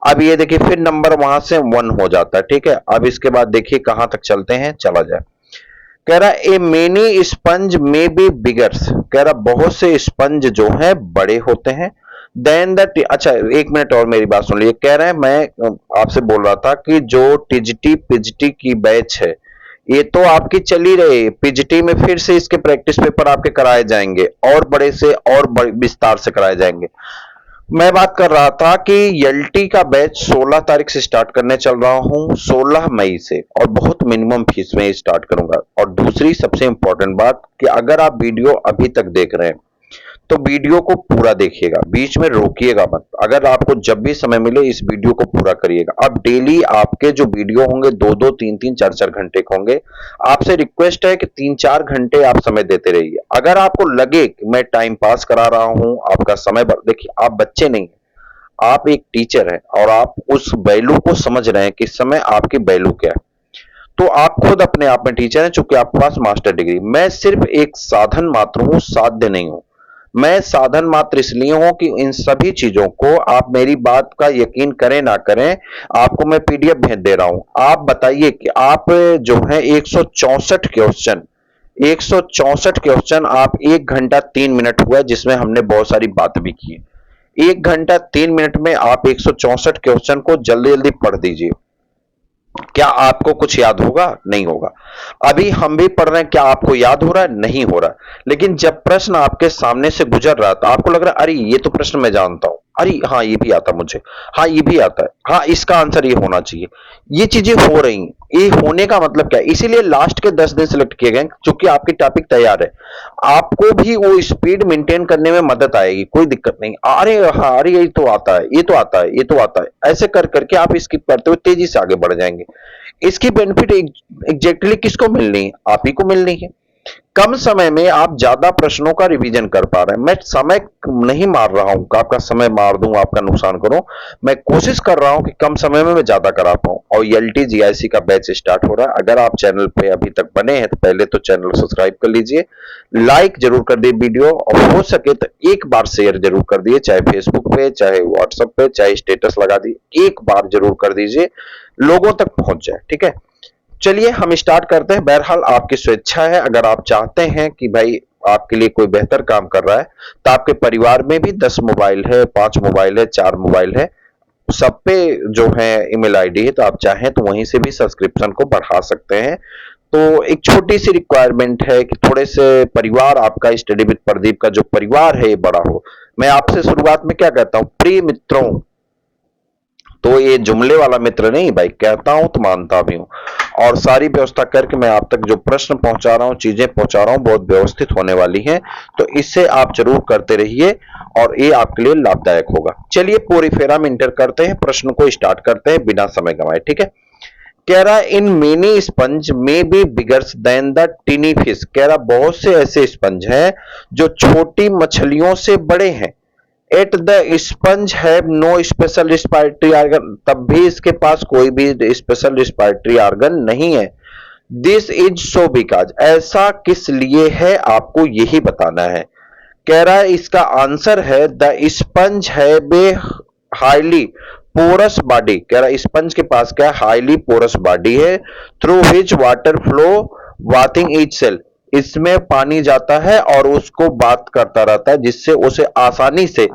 अब ये देखिए फिर नंबर वहां से 1 हो जाता है, ठीक है। अब इसके बाद देखिए कहां तक चलते हैं, चला जाए। कह रहा ए मेनी स्पंज में बी बिगर्स, कह रहा बहुत से स्पंज जो हैं बड़े होते हैं देन द, अच्छा 1 मिनट और मेरी बात सुन लीजिए। कह रहे हैं मैं आपसे बोल रहा था कि जो टीजीटी पीजीटी की बैच है ये तो आपकी चली रही, पीजीटी में फिर से इसके प्रैक्टिस पेपर आपके कराए जाएंगे और बड़े से और विस्तार से कराए जाएंगे। मैं बात कर रहा था कि एलटी का बैच 16 तारीख से स्टार्ट करने चल रहा हूं, 16 मई से, और बहुत मिनिमम फीस में स्टार्ट करूंगा। और दूसरी सबसे इंपॉर्टेंट बात कि अगर आप वीडियो अभी तक देख रहे हैं तो वीडियो को पूरा देखिएगा, बीच में रोकिएगा मत। अगर आपको जब भी समय मिले इस वीडियो को पूरा करिएगा। अब डेली आपके जो वीडियो होंगे 2-2, 3-3, 4-4 घंटे के होंगे। आपसे रिक्वेस्ट है कि 3-4 घंटे आप समय देते रहिए। अगर आपको लगे कि मैं टाइम पास करा रहा हूं, आपका समय, देखिए आप बच्चे नहीं हैं, आप एक टीचर हैं और आप उस वैल्यू को समझ रहे हैं कि इस समय आपकी वैल्यू क्या है, तो आप खुद अपने आप में टीचर हैं चूंकि आपके पास मास्टर डिग्री। मैं सिर्फ एक साधन मात्र हूं, साध्य नहीं हूं। मैं साधन मात्र इसलिए हूं कि इन सभी चीजों को, आप मेरी बात का यकीन करें ना करें, आपको मैं पीडीएफ भेज दे रहा हूं। आप बताइए कि आप जो है 164 क्वेश्चन, 164 क्वेश्चन आप 1 घंटा 3 मिनट हुआ जिसमें हमने बहुत सारी बात भी की। 1 घंटा 3 मिनट में आप 164 क्वेश्चन को जल्दी जल्दी पढ़ दीजिए। क्या आपको कुछ याद होगा? नहीं होगा। अभी हम भी पढ़ रहे हैं, क्या आपको याद हो रहा है? नहीं हो रहा। लेकिन जब प्रश्न आपके सामने से गुजर रहा था आपको लग रहा है अरे ये तो प्रश्न मैं जानता हूं, अरे हाँ ये भी आता मुझे, हाँ ये भी आता है, हाँ इसका आंसर ये होना चाहिए। ये चीजें हो रही, ये होने का मतलब क्या है? इसीलिए लास्ट के 10 दिन सिलेक्ट किए गए क्योंकि आपकी टॉपिक तैयार है। आपको भी वो स्पीड मेंटेन करने में मदद आएगी, कोई दिक्कत नहीं। अरे हाँ अरे ये तो आता है, ये तो आता है, ये तो आता है, ऐसे कर करके आप स्किप करते हुए तेजी से आगे बढ़ जाएंगे। इसकी बेनिफिट एग्जैक्टली किसको मिलनी है? आप ही को मिलनी है। कम समय में आप ज्यादा प्रश्नों का रिवीजन कर पा रहे हैं। मैं समय नहीं मार रहा हूं कि आपका समय मार दूं, आपका नुकसान करूं। मैं कोशिश कर रहा हूं कि कम समय में मैं ज्यादा करा पाऊं। और एलटी जीआईसी का बैच स्टार्ट हो रहा है। अगर आप चैनल पे अभी तक बने हैं तो पहले तो चैनल सब्सक्राइब कर लीजिए, लाइक जरूर कर दीजिए वीडियो, और हो सके तो एक बार शेयर जरूर कर दिए, चाहे फेसबुक पे, चाहे व्हाट्सएप पे, चाहे स्टेटस लगा दिए, एक बार जरूर कर दीजिए, लोगों तक पहुंच जाए। ठीक है, चलिए हम स्टार्ट करते हैं। बहरहाल आपकी स्वेच्छा है, अगर आप चाहते हैं कि भाई आपके लिए कोई बेहतर काम कर रहा है, तो आपके परिवार में भी 10 मोबाइल है, 5 मोबाइल है, 4 मोबाइल है, सब पे जो है ईमेल आईडी है, तो आप चाहें तो वहीं से भी सब्सक्रिप्शन को बढ़ा सकते हैं। तो एक छोटी सी रिक्वायरमेंट है कि थोड़े से परिवार आपका स्टडी विद प्रदीप का जो परिवार है ये बड़ा हो। मैं आपसे शुरुआत में क्या कहता हूं, प्रिय मित्रों, तो ये जुमले वाला मित्र नहीं भाई, कहता हूं तो मानता भी हूं। और सारी व्यवस्था करके मैं आप तक जो प्रश्न पहुंचा रहा हूं, चीजें पहुंचा रहा हूं, बहुत व्यवस्थित होने वाली हैं। तो इससे आप जरूर करते रहिए और ये आपके लिए लाभदायक होगा। चलिए पूरी फेरा में इंटर करते हैं, प्रश्न को स्टार्ट करते हैं बिना समय गंवाए। ठीक है, कह रहा इन मेनी स्पंज में be bigger than the tiny fish. कह रहा बहुत से ऐसे स्पंज हैं जो छोटी मछलियों से बड़े हैं। At the sponge have no special respiratory organ, तब भी इसके पास कोई भी स्पेशल रिस्पायरेटरी ऑर्गन नहीं है। दिस इज सो बिकॉज, ऐसा किस लिए है आपको यही बताना है। कह रहा है इसका आंसर है द स्पंज है बे हाईली पोरस बॉडी। कह रहा है स्पंज के पास क्या हाईली पोरस बॉडी है, through which water flow bathing each cell. इसमें पानी जाता है और उसको बात करता रहता है, जिससे उसे आसानी से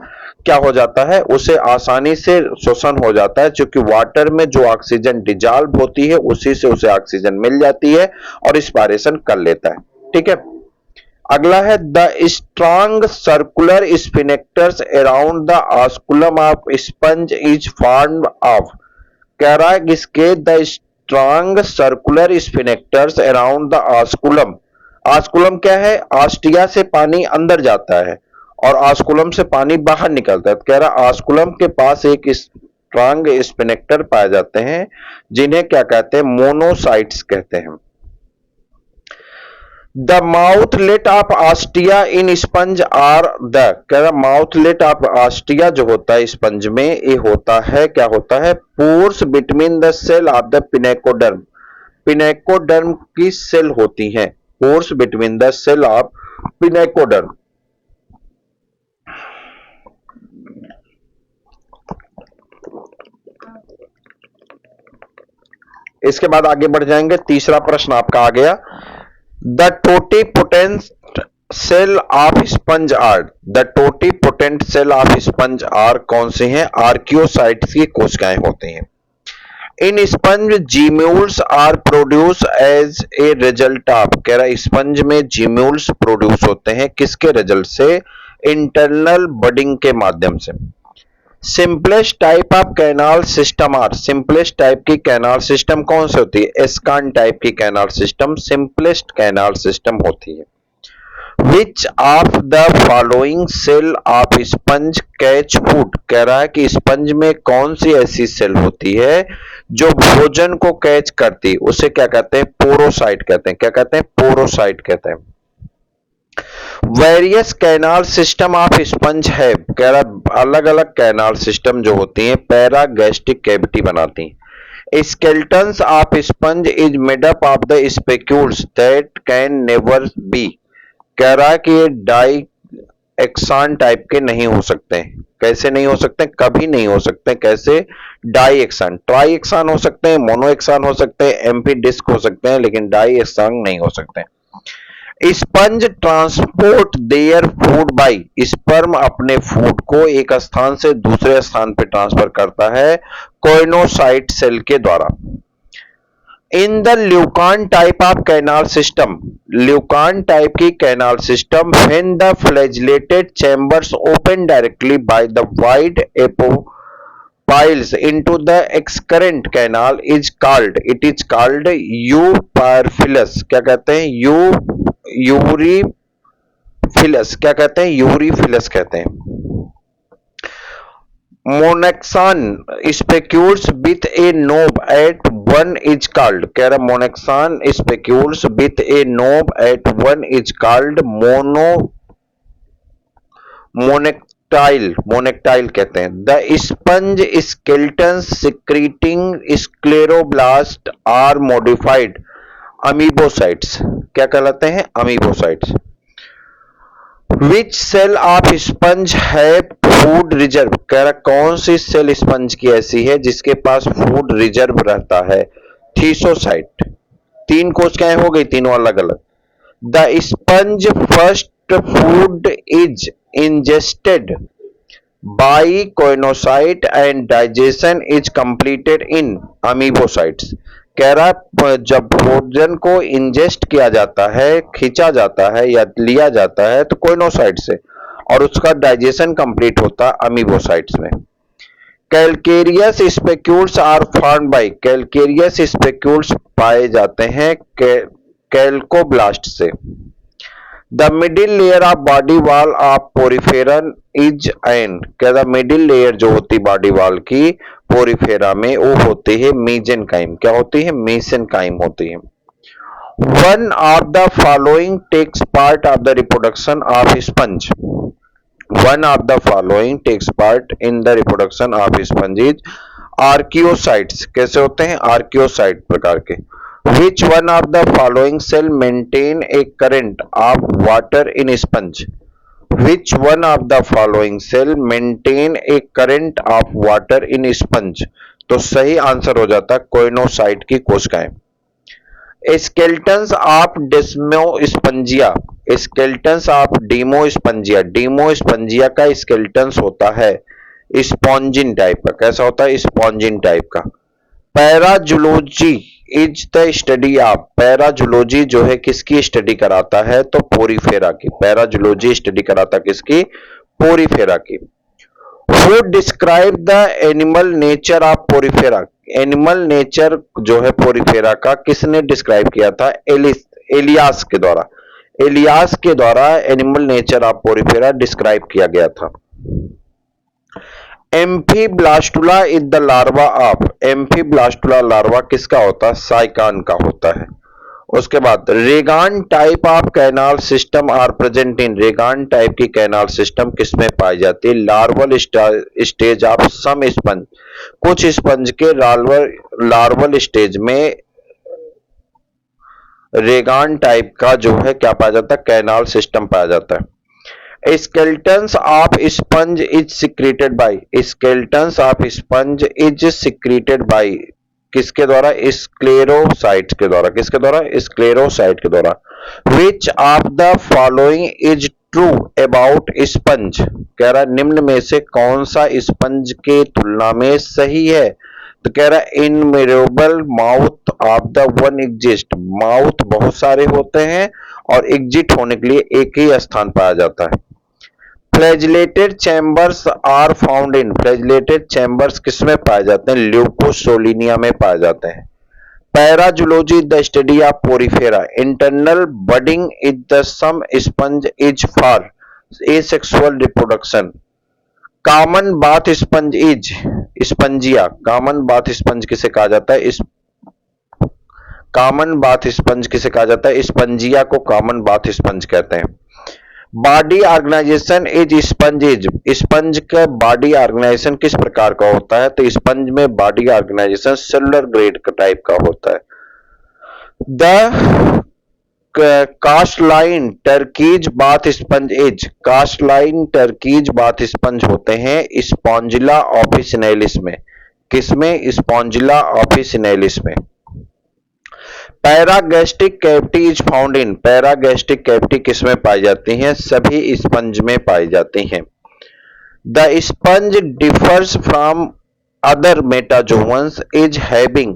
क्या हो जाता है, उसे आसानी से शोषण हो जाता है, क्योंकि वाटर में जो ऑक्सीजन डिजॉल्व होती है उसी से उसे ऑक्सीजन मिल जाती है और रिस्पायरेशन कर लेता है। ठीक है, अगला है the strong circular sphincters around the osculum of sponge is formed of. कह रहा है किसके, the strong circular sphincters around the osculum. Osculum क्या है, ऑस्टिया से पानी अंदर जाता है और ऑस्कुलम से पानी बाहर निकलता है। तो कह रहा ऑस्कुलम के पास एक स्ट्रांग स्पिनेक्टर पाए जाते हैं, जिन्हें क्या कहते हैं, मोनोसाइट्स कहते हैं। The mouthlet of ostia in sponge are the, कह रहा माउथलेट ऑफ ऑस्टिया जो होता है स्पंज में, ये होता है, क्या होता है, pores between the cell of the pinacoderm. Pinacoderm की सेल होती हैं, pores between the cell of pinacoderm. इसके बाद आगे बढ़ जाएंगे, तीसरा प्रश्न आपका आ गया, the totipotent cell of sponge are. The totipotent cell of sponge are कौन से हैं, आर्कियोसाइट्स की कोशिकाएं होती हैं। In sponge gemmules are produce as a result of, कह रहा है स्पंज में जीम्यूल्स प्रोड्यूस होते हैं किसके रिजल्ट से, इंटरनल बडिंग के माध्यम से। Simplest type of canal system are, simplest type की कैनाल सिस्टम कौन सी होती है, एस्कान टाइप की canal system simplest canal system होती है। Which of the following cell of sponge catch food, कह रहा है कि स्पंज में कौन सी ऐसी सेल होती है जो भोजन को कैच करती, उसे क्या कहते हैं, पोरोसाइट कहते हैं। क्या कहते हैं, पोरोसाइट कहते हैं। Various canal system of sponge है, कह रहा अलग अलग कैनाल सिस्टम जो होती हैं पैरागैस्ट्रिक कैविटी बनाती हैं। Skeletons of sponge is made up of the spicules that can never be, कह रहा है कि ये डाई एक्सान टाइप के नहीं हो सकते। कैसे नहीं हो सकते, कभी नहीं हो सकते। कैसे, डाई एक्सान, ट्राई एक्सान हो सकते हैं, मोनो एक्सान हो सकते हैं, एम्पी डिस्क हो सकते हैं, लेकिन डाई एक्सान नहीं हो सकते। Sponge transport their food by, sperm अपने फूड को एक स्थान से दूसरे स्थान पर ट्रांसफर करता है कोइनोसाइट सेल के द्वारा। In the leucon type of canal system, leucon type की canal system, when the flagellated chambers open directly by the wide apopyles into the excurrent canal is called, it is called eurypylous. क्या कहते हैं, यूरीफिलस, क्या कहते हैं, eurypylous कहते हैं। Monaxon spicules with a knob at one is called, कह रहा monaxon spicules with a knob at one is called monactile, monactile कहते हैं। The sponge skeleton secreting scleroblast are modified amoebocytes, क्या कहलाते हैं? Amoebocytes. Which cell of sponge है food reserve, कह रहा कौन सी सेल स्पंज की ऐसी है जिसके पास फूड रिजर्व रहता है? थीसोसाइट। तीन कोशिकाएं हो गई, तीनों अलग अलग। The sponge first food is ingested by coinocyte and digestion is completed in amoebocytes, कह रहा जब भोजन को इंजेस्ट किया जाता है, खींचा जाता है या लिया जाता है तो कोइनोसाइट से, और उसका डाइजेशन कंप्लीट होता अमीबोसाइट्स में। Calcareous spicules are formed by, calcareous spicules पाए जाते हैं कैल्कोब्लास्ट से। The middle layer of body wall of poriferan is an, क्या द मिडिल लेयर जो होती बॉडी वॉल की पोरिफेरा में वो होती है मेसेनकाइम, क्या होती है? मेसेनकाइम होती है। One of the following takes part of the reproduction of sponge, one of the following takes part in the reproduction of sponge is archaeocytes, कैसे होते हैं? आर्कियोसाइट प्रकार के। Which one of the following cell maintain a current of water in sponge? Which one of the following cell maintain a current of water in sponge? तो सही answer हो जाता coenocyte की कोशिकाएं। स्केलेटन्स ऑफ डेस्मोस्पंजिया, स्केलेटन्स ऑफ डेमोस्पंजिया, डेमोस्पंजिया का skeletons होता है spongin type का, कैसा होता है? स्पॉन्जिन टाइप का। पैराजूलॉजी इज द स्टडी ऑफ, पैराजूलॉजी जो है किसकी स्टडी कराता है? तो पोरीफेरा की, पैराजूलॉजी स्टडी कराता किसकी? पोरीफेरा की। Who describe the animal nature of Porifera, animal nature जो है पोरीफेरा का किसने डिस्क्राइब किया था? एलियास के द्वारा, एलियास के द्वारा animal nature of Porifera describe किया गया था। Amphiblastula is the larva of, amphiblastula larva किसका होता है? साइकान का होता है। उसके बाद rhagon type of canal system are present in, rhagon type की कैनाल सिस्टम किसमें पाई जाती है? Larval stage of some sponge, कुछ स्पंज के लार्वल स्टेज में रेगान टाइप का जो है क्या पाया जाता है? कैनाल सिस्टम पाया जाता है। Skeletons of sponge is secreted by, skeletons of sponge is secreted by किसके द्वारा? स्क्लेरोसाइट्स के द्वारा, किसके द्वारा? स्क्लेरोसाइट के द्वारा। Which of the following is true about sponge, कह रहा निम्न में से कौन सा स्पंज के तुलना में सही है? तो कह रहा innumerable mouth of the one exist, mouth बहुत सारे होते हैं और एग्जिट होने के लिए एक ही स्थान पाया जाता है। Flagellated chambers are found in, flagellated chambers किसमें पाए जाते हैं? ल्यूकोसोलिनिया में पाए जाते हैं। Parazoology the study of Porifera, internal budding is the some sponge is for asexual reproduction. Common bath sponge is Spongia, common bath sponge किसे कहा जाता है? कॉमन बाथ स्पंज किसे कहा जाता है? स्पंजिया को कॉमन बाथ स्पंज कहते हैं। Body organisation is sponge is, sponge का बॉडी ऑर्गेनाइजेशन किस प्रकार का होता है? तो स्पंज में बॉडी ऑर्गेनाइजेशन सेलुलर ग्रेड का टाइप का होता है। The coastline Turkey's bath sponge is, coastline Turkey's bath sponge होते हैं स्पॉन्जिला ऑफिसिनेलिस में, किसमें? स्पॉन्जिला ऑफिसिनेलिस में। Paragastric cavity is found in, paragastric cavity किसमें पाई जाती हैं? सभी स्पंज में पाई जाती हैं। The sponge differs from other metazoans is having,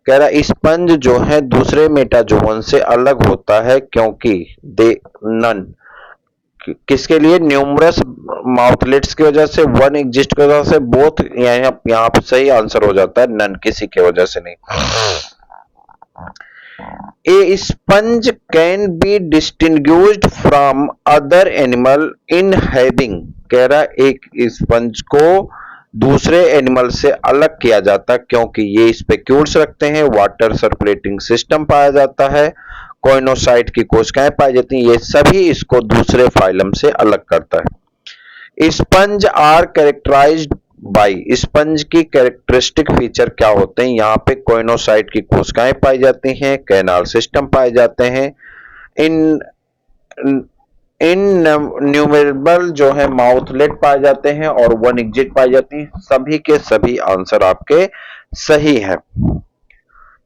कह रहा स्पंज जो है दूसरे मेटाजोवन से अलग होता है क्योंकि दे नन, किसके लिए? न्यूमरस माउथलेट्स की वजह से, वन एग्जिस्ट की वजह से, बोथ यहाँ पे सही आंसर हो जाता है नन, किसी की वजह से नहीं। A sponge can be distinguished from other animal in having, कह रहा एक स्पंज को दूसरे एनिमल से अलग किया जाता है क्योंकि ये स्पेक्यूल्स रखते हैं, वाटर सर्कुलेटिंग सिस्टम पाया जाता है, कोइनोसाइट की कोशिकाएं पाई जाती हैं, ये सभी इसको दूसरे फाइलम से अलग करता है। Sponge are characterized by, sponge की कैरेक्टरिस्टिक फीचर क्या होते हैं? यहाँ पे कोइनोसाइट की कोशिकाएं पाई जाती हैं, कैनाल सिस्टम पाए जाते हैं, इन इनन्यूमरेबल जो है माउथलेट पाए जाते हैं और वन एग्जिट पाई जाती है। सभी के सभी आंसर आपके सही हैं।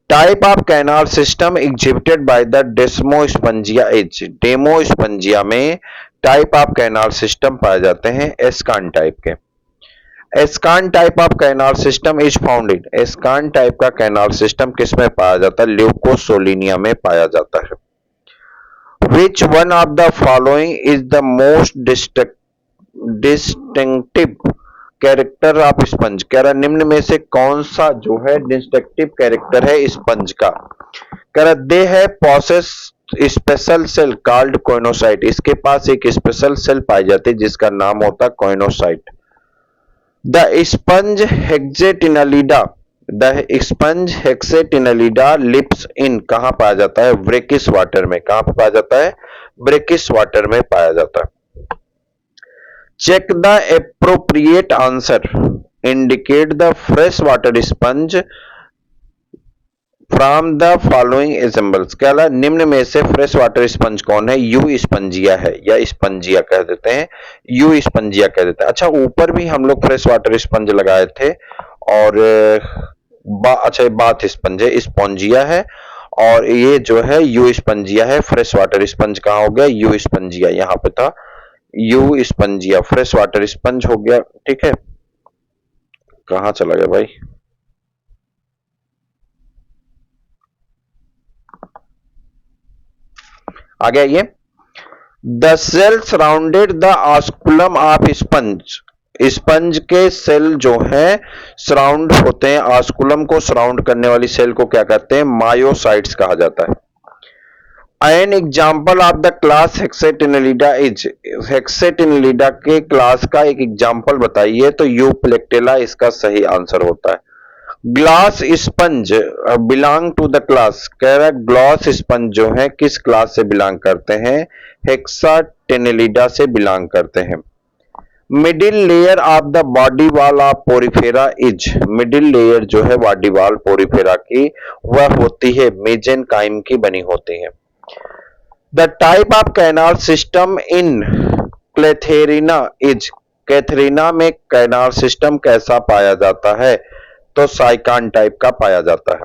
Type of canal system exhibited by the Desmospongia is, Demospongia में टाइप ऑफ कैनाल सिस्टम पाए जाते हैं एस्कान टाइप के। Ascon type of canal system is found in, ascon type का कैनाल सिस्टम किसमें पाया जाता है? ल्यूकोसोलिनिया में पाया जाता है। Which one of the following is the most distinctive character of sponge? कह रहा निम्न में से कौन सा जो है डिस्टिंक्टिव कैरेक्टर है स्पंज का? कह रहा दे है possess special cell called choanocyte, इसके पास एक स्पेशल सेल पाई जाती है जिसका नाम होता है choanocyte. The sponge Hexactinellida, the sponge Hexactinellida lives in कहां पाया जाता है? ब्रेकिश वाटर में। कहां पे पाया जाता है? ब्रेकिश वाटर में पाया जाता है। Check the appropriate answer, indicate the fresh water sponge from the following examples. क्या ला निम्न में से फ्रेश वाटर स्पंज कौन है? यू स्पंजिया है या स्पंजिया कह देते हैं, यू स्पंजिया कह देते हैं। अच्छा ऊपर भी हम लोग फ्रेश वाटर स्पंज लगाए थे और अच्छा बाथ स्पंज है, स्पॉन्जिया है, और ये जो है यू स्पंजिया है। फ्रेश वाटर स्पंज कहाँ हो गया? यू स्पंजिया, यहाँ पे था you Spongia, fresh water sponge हो गया। ठीक है, कहाँ चला गया भाई? आ गया ये। The cell surrounded the osculum of sponge, sponge के सेल जो है सराउंड होते हैं, ऑस्कुलम को सराउंड करने वाली सेल को क्या कहते हैं? मायोसाइट्स कहा जाता है। An example of the class Hexactinellida is, Hexactinellida के क्लास का एक एग्जाम्पल बताइए, तो यूप्लेक्टेला इसका सही आंसर होता है। Glass sponge belong to the class, कह रहा है ग्लास स्पंज जो है किस क्लास से बिलोंग करते हैं? हेक्साटेनेलिडा से बिलोंग करते हैं। Middle layer of the body wall of Porifera is, middle layer जो है बॉडी वॉल पोरिफेरा की वह होती है मेजेनकाइम की बनी होती है। The type of canal system in Clathrina is, Clathrina में कैनाल सिस्टम कैसा पाया जाता है? तो साइकान टाइप का पाया जाता है।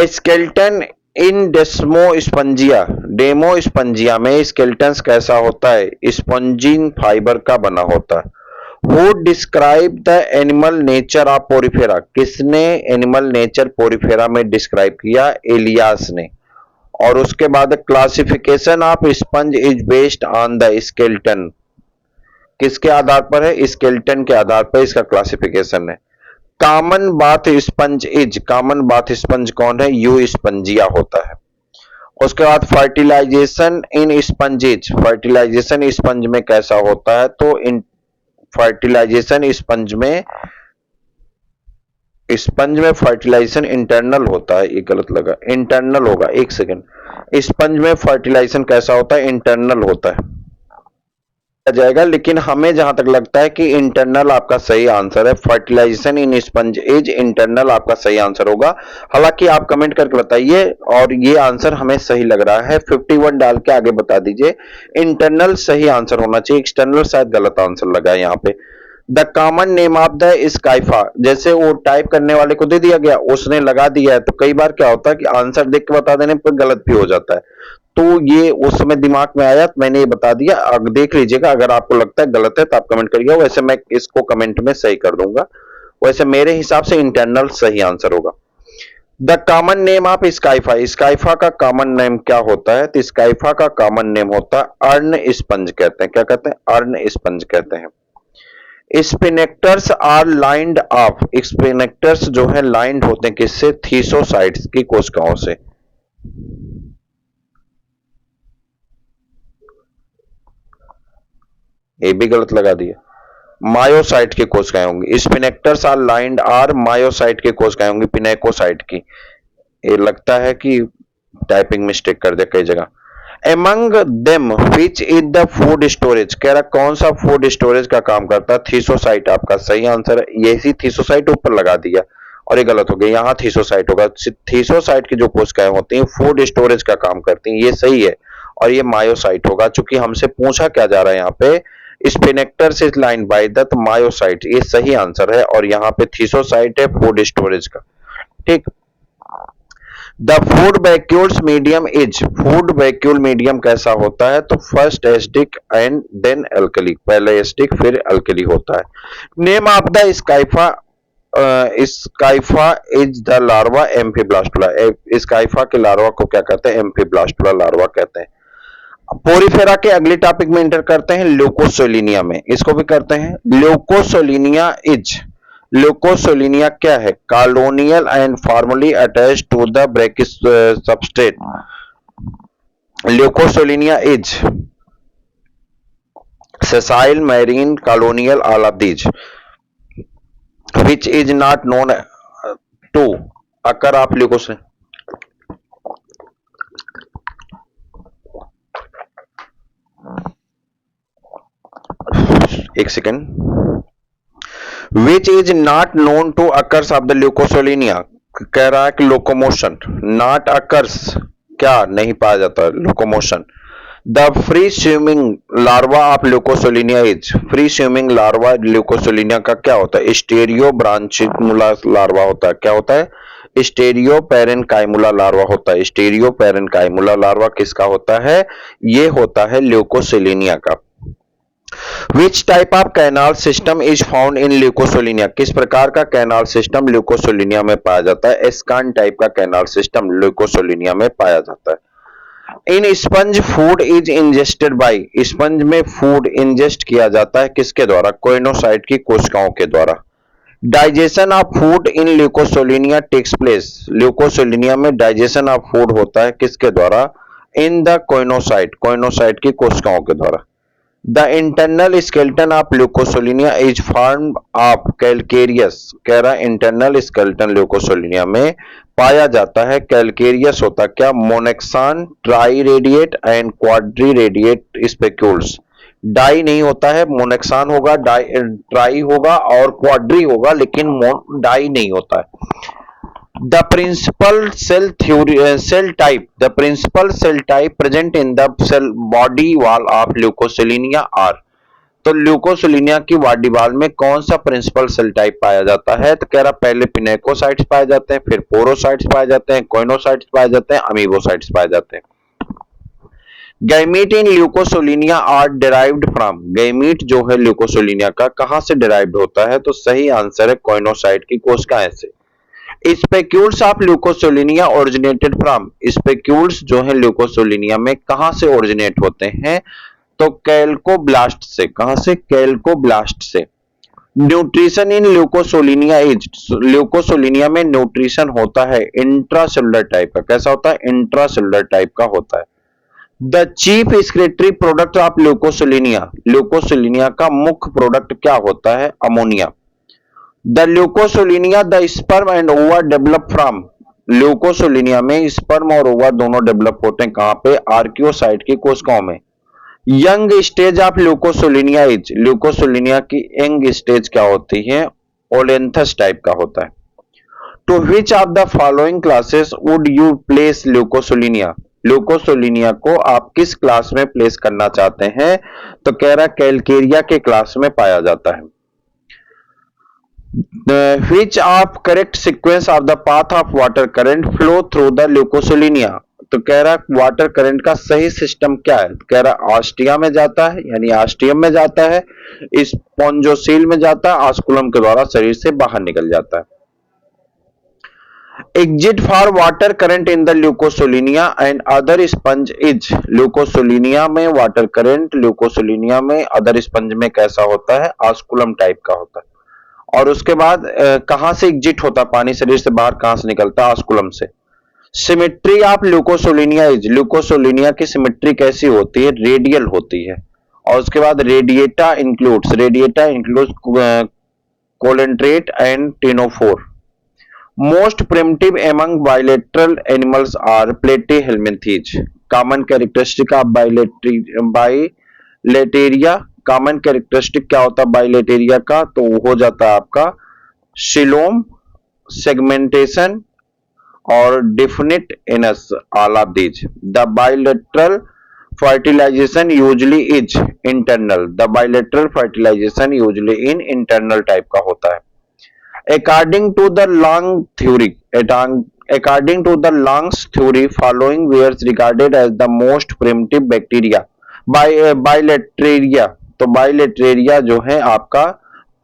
स्केल्टन इन डेस्मोस्पंजिया, डेमोस्पंजिया में स्केल्टन कैसा होता है? स्पंजिन फाइबर का बना होता है। Who describe the animal nature of porifera, किसने एनिमल नेचर पोरिफेरा में डिस्क्राइब किया? एलियास ने। और उसके बाद classification of sponge is based on the skeleton, किसके आधार पर है? स्केल्टन के आधार पर इसका क्लासिफिकेशन है। Common bath sponge is, common bath sponge कौन है? यू स्पंजिया होता है। उसके बाद फर्टिलाइजेशन इन स्पंजेज, फर्टिलाइजेशन स्पंज में कैसा होता है? तो इन फर्टिलाइजेशन स्पंज में फर्टिलाइजेशन इंटरनल होता है, ये गलत लगा, इंटरनल होगा, एक सेकेंड। स्पंज में फर्टिलाइजेशन कैसा होता है? इंटरनल होता है जाएगा, लेकिन हमें जहां तक लगता है कि इंटरनल आपका सही आंसर है। Fertilization in sponge is internal आपका सही आंसर होगा। हालांकि आप कमेंट करके बताइए, और ये आंसर हमें सही लग रहा है, 51 डाल के आगे बता दीजिए। इंटरनल सही आंसर होना चाहिए, एक्सटर्नल शायद गलत आंसर लगा है यहाँ पे। The common name of the Scypha, जैसे वो टाइप करने वाले को दे दिया गया, उसने लगा दिया है, तो कई बार क्या होता है कि आंसर देख के बता देने पर गलत भी हो जाता है। तो ये उस समय दिमाग में आया तो मैंने ये बता दिया। अब देख लीजिएगा, अगर आपको लगता है गलत है तो आप कमेंट करिएगा, वैसे मैं इसको कमेंट में सही कर दूंगा। वैसे मेरे हिसाब से इंटरनल सही आंसर होगा। द कॉमन नेम ऑफ स्काइफा, स्काइफा का कॉमन नेम क्या होता है? तो स्काइफा का कॉमन नेम होता है अर्न स्पंज कहते हैं। क्या कहते हैं? अर्न स्पंज कहते हैं। स्पिनेक्टर्स आर लाइंड ऑफ, स्पिनेक्टर्स जो है लाइंड होते हैं किससे? थीसोसाइट्स की कोशिकाओं से। ये भी गलत लगा दिया। मायोसाइट की कोशिकाएं होंगी। स्पिनेक्टर्स आर लाइंड आर मायोसाइट की कोशिकाएं होंगी, पिनेकोसाइट की। ये लगता है कि टाइपिंग मिस्टेक कर दे कई जगह। Among them which is the food storage, कह रहा कौन सा फूड स्टोरेज का काम करता है? थीसोसाइट आपका सही आंसर है। यही थीसोसाइट ऊपर लगा दिया और ये गलत हो गया, यहाँ थीसोसाइट होगा। थीसोसाइट की जो कोशिकाएं होती हैं फूड स्टोरेज का काम करती हैं, ये सही है। और ये मायोसाइट होगा, चूंकि हमसे पूछा क्या जा रहा है यहाँ पे, sphincters is line by the myocyte, ये सही आंसर है। और यहाँ पे थीसोसाइट है फूड स्टोरेज का। ठीक। The food vacuoles medium is, food vacuole medium कैसा होता है? तो first acidic and then alkali, पहले एसिडिक फिर अल्कली होता है। Name of the Scypha, Scypha is the larva amphiblastula, Scypha के लार्वा को क्या कहते हैं? एम्फीब्लास्टुला लार्वा कहते हैं। पोरीफेरा के अगले टॉपिक में इंटर करते हैं ल्यूकोसोलिनिया में, इसको भी करते हैं। ल्यूकोसोलिनिया इज, ल्यूकोसोलिनिया क्या है? Colonial and formally attached to the brackish substrate. Leucosolenia is sessile, marine, colonial, all of these, which is not known to occur of leucos, एक second, which is not known to occurs of the Leucosolenia, कह रहा है कि locomotion, not occurs क्या नहीं पाया जाता locomotion. The free swimming larva of Leucosolenia is, free swimming larva Leucosolenia का क्या होता है? स्टेरियो ब्रांचिमुला लार्वा होता है। क्या होता है? स्टेरियो पैरेनकाइमुला लार्वा होता है। स्टेरियो पैरेनकाइमुला लार्वा किसका होता है? ये होता है ल्यूकोसोलिनिया का। Which type of canal system is found in Leucosolenia, किस प्रकार का कैनाल सिस्टम ल्यूकोसोलिनिया में पाया जाता है? एस्कान टाइप का कैनाल सिस्टम ल्यूकोसोलिनिया में पाया जाता है। In sponge food is ingested by, sponge में फूड इंजेस्ट किया जाता है किसके द्वारा? कोइनोसाइट की कोशिकाओं के द्वारा। Digestion of food in Leucosolenia takes place, Leucosolenia में डाइजेशन ऑफ फूड होता है किसके द्वारा? इन द कोइनोसाइट, कोइनोसाइट की कोशिकाओं के द्वारा। The internal skeleton of Leucosolenia is form of calcareous, कह रहा है इंटरनल स्केलेटन ल्यूकोसोलिनिया में पाया जाता है कैलकेरियस होता क्या? Monaxon, triradiate and quadriradiate spicules. डाई नहीं होता है, मोनेक्सॉन होगा, ट्राई होगा और क्वाड्री होगा, लेकिन डाई नहीं होता है। The principal cell type, the principal cell type present in the cell body wall of leukocylinia are, तो ल्यूकोसिलिनिया की बॉडी वॉल में कौन सा प्रिंसिपल सेल टाइप पाया जाता है? तो कह रहा पहले पिनेकोसाइट्स पाए जाते हैं, फिर पोरोसाइट्स पाए जाते हैं, कोइनोसाइट्स पाए जाते हैं, अमीबोसाइट्स पाए जाते हैं। Gamete in Leucosolenia are derived from, gamete जो है ल्यूकोसिलिनिया का कहां से डिराइव्ड होता है? तो सही आंसर है कोइनोसाइट की कोशिकाएं से। Spicules of ल्यूकोसोलिनिया originated from, spicules जो है ल्यूकोसोलिनिया में कहां से ओरिजिनेट होते हैं? तो कैल्कोब्लास्ट से। कहां से? कैल्कोब्लास्ट से। न्यूट्रिशन इन ल्यूकोसोलिनिया इज, ल्यूकोसोलिनिया में न्यूट्रिशन होता है इंट्रासेलुलर टाइप का। कैसा होता है? इंट्रासेलुलर टाइप का होता है। The chief excretory product of Leucosolenia, Leucosolenia का मुख्य प्रोडक्ट क्या होता है? Ammonia. The Leucosolenia the sperm and ova develop from, Leucosolenia में स्पर्म और ओवा दोनों डेवलप होते हैं कहां पे? आर्कियोसाइट की कोशिकाओं में। Young stage of Leucosolenia is, ल्यूकोसोलिनिया की यंग स्टेज क्या होती है? ओलेंथस टाइप का होता है। To which of the following classes would you place Leucosolenia, Leucosolenia को आप किस क्लास में प्लेस करना चाहते हैं? तो कह रहा कैलकेरिया के क्लास में पाया जाता है। Which of correct sequence of the path of water current flow through the leukocylinia, तो कह रहा वाटर करंट का सही सिस्टम क्या है? कह रहा ऑस्टिया में जाता है, यानी ऑस्टियम में जाता है, स्पॉन्जोसील में जाता है, ऑस्कुलम के द्वारा शरीर से बाहर निकल जाता है। Exit for water current in the Leucosolenia and other sponge is, Leucosolenia में वाटर करंट ल्यूकोसोलिनिया में अदर स्पंज में कैसा होता है? ऑस्कुलम टाइप का होता है। और उसके बाद कहां से एग्जिट होता है पानी शरीर से बाहर, कहां से निकलता है? ऑस्कुलम से। सिमेट्री ऑफ ल्यूकोसोलिनिया इज, ल्यूकोसोलिनिया की सिमेट्री कैसी होती है? रेडियल होती है। और उसके बाद Radiata includes coelenterate and ctenophore. Most primitive among bilateral animals are Platyhelminthes. Common characteristic of Bilateria. Common characteristic क्या होता है बाइलेटेरिया का, तो हो जाता है आपका सिलोम, सेगमेंटेशन और definite anus, all of these. The bilateral fertilization usually is internal. The bilateral fertilization usually in internal type का होता है। According to the Lang's theory, following were regarded as the most primitive bacteria. Bilateria, तो bilateria जो है आपका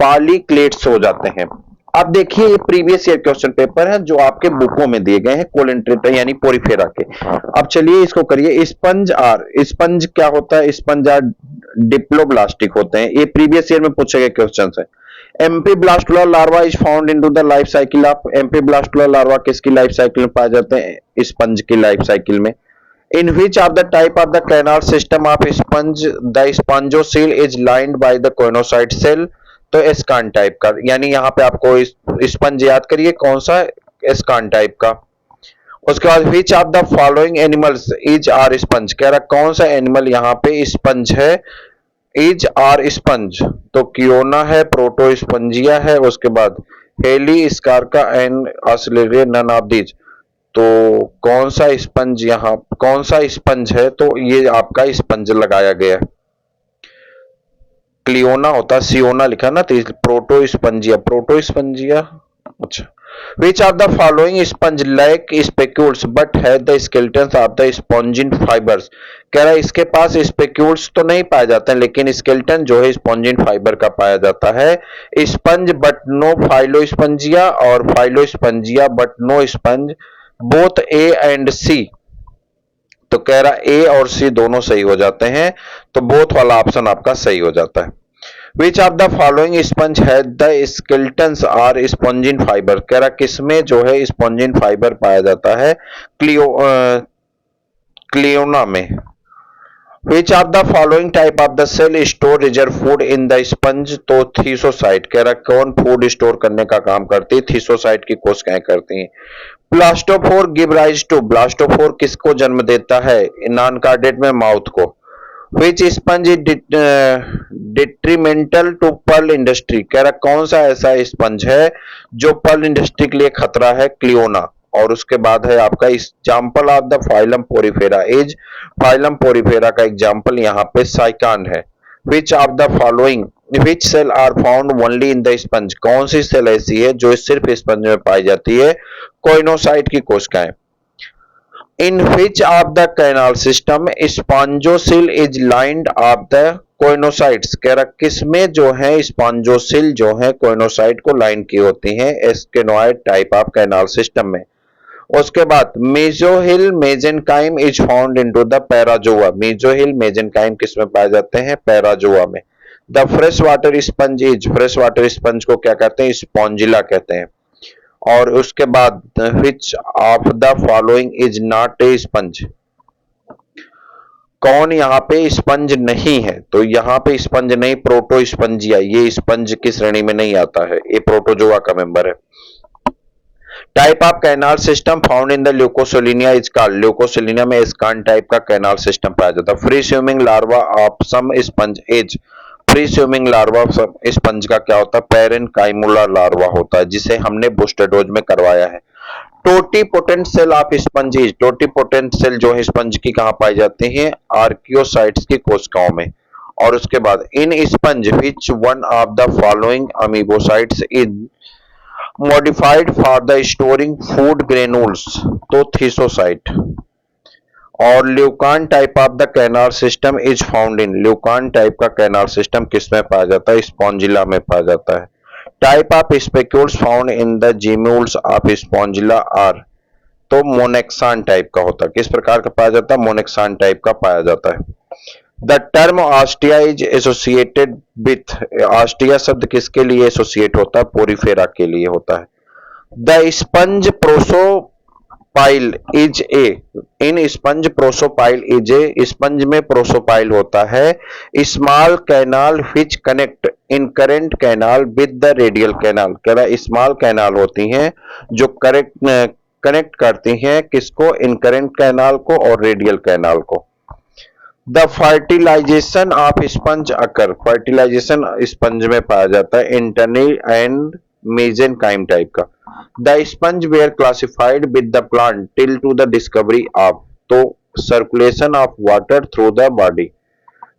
पॉलीक्लेट्स हो जाते हैं। अब देखिए ये प्रीवियस ईयर क्वेश्चन पेपर है जो आपके बुकों में दिए गए हैं कोलेंट्रेटा यानी पोरीफेरा के। अब चलिए इसको करिए। स्पंज क्या होता है, स्पंज आर डिप्लोब्लास्टिक होते हैं, ये प्रीवियस ईयर में पूछे गए क्वेश्चन है। Amphiblastula larva is found into the life cycle of. Amphiblastula larva किसकी लाइफ साइकिल में पाए जाते हैं, स्पंज की लाइफ साइकिल में। In which of the type of the canal system of sponge the spongocoel is lined by the choanocyte cell, तो ascon type का, यानी यहाँ पे आपको स्पंज याद करिए कौन सा, एस्कान टाइप का। उसके बाद which of the following animals is are sponge, कह रहा कौन सा एनिमल यहाँ पे स्पंज है, इज आर स्पंज, तो कियोना है, प्रोटोस्पंजिया है, उसके बाद Halisarca and Oscillaria, none of these. तो कौन सा स्पंज यहाँ, कौन सा स्पंज है, तो ये आपका स्पंज लगाया गया है। क्लियोना होता, सियोना लिखा ना, तो प्रोटोस्पंजिया। अच्छा। Which of the following sponge lack spicules but have the skeletons of the spongin fibers, कह रहा है इसके पास स्पेक्यूल्स तो नहीं पाए जाते हैं लेकिन स्केलेटन जो है स्पॉन्जिन फाइबर का पाया जाता है। स्पंज बट नो फाइलोस्पंजिया और Phyllospongia but no sponge, both A and C, तो कह रहा ए और सी दोनों सही हो जाते हैं, तो बोथ वाला ऑप्शन आपका सही हो जाता है। Which of the following sponge has the skeletons or spongin fiber, कह रहा किसमें जो है स्पॉन्जिन फाइबर पाया जाता है, क्लियोना में। Which of the following type of the cell store reserve food in the sponge, तो थीसोसाइट, कह रहा कौन फूड स्टोर करने का काम करती है, थीसोसाइट की कोशिकाएं करती हैं। Blastophore give rise to, blastophore किसको जन्म देता है, नॉन कार्डेट में माउथ को। Which sponge is detrimental to pearl industry, कह रहा कौन सा ऐसा स्पंज है जो पर्ल इंडस्ट्री के लिए खतरा है, क्लियोना। और उसके बाद है आपका example of the phylum Porifera is, phylum Porifera का एग्जाम्पल यहाँ पे साइकान है। Which of the following, which cell are found only in the sponge, कौन सी सेल ऐसी है जो सिर्फ स्पंज में पाई जाती है, कोइनोसाइट की कोशिकाएं। In which of the canal system स्पॉन्जोसिल is lined of the coenocytes, कह रहा किसमें जो है स्पॉन्जोसिल जो है कोइनोसाइट को लाइन की होती हैं, asconoid type of canal system में। उसके बाद mesohyl mesenchyme is found into the Parazoa, mesohyl mesenchyme किसमें पाए जाते हैं, पैराजोआ में। The fresh water sponge is, fresh water sponge को क्या कहते हैं, स्पॉन्जिला कहते हैं। और उसके बाद which of the following is not a sponge, कौन यहाँ पे स्पंज नहीं है, तो यहाँ पे स्पंज नहीं, प्रोटोस्पंजिया, ये स्पंज की श्रेणी में नहीं आता है, ये प्रोटोजोआ का मेंबर है। Type of canal system found in the Leucosolenia is called, Leucosolenia में एस्कान टाइप का कैनाल सिस्टम पाया जाता है। Free swimming larva of some sponge is, free swimming larva sponge का क्या होता है, पैरेनकाइमुला लार्वा होता है, जिसे हमने बूस्टर डोज में करवाया है। Totipotent cell of sponge is, totipotent cell जो है स्पंज की कहां पाई जाती है, आर्कियोसाइट्स की कोशिकाओं में। और उसके बाद in sponge which one of the following amoebocytes is modified for the storing food granules, तो थीसोसाइट। और leucon type of the canal system is found in, leucon type का कैनाल सिस्टम किसमें पाया जाता है, स्पॉन्जिला में पाया जाता है। Type of spicules found in the gemmules of Spongilla are, तो मोनेक्सान टाइप का होता है, किस प्रकार का पाया जाता है, मोनेक्सान टाइप का पाया जाता है। The term ostia is associated with, ostia शब्द किसके लिए एसोसिएट होता है, पोरीफेरा के लिए होता है। The sponge pile is a in sponge prosopyle is a sponge में प्रोसोपाइल होता है small canal which connect incurrent canal with the radial canal. कह रहा स्मॉल कैनाल होती हैं जो कनेक्ट करती हैं किसको, इनकरेंट कैनाल को और रेडियल कैनाल को। The fertilization of sponge occur, fertilization sponge में पाया जाता है इंटरनल एंड मेसेनकाइम टाइप का। The sponge were classified with the plant till to the discovery of, तो circulation of water through the body.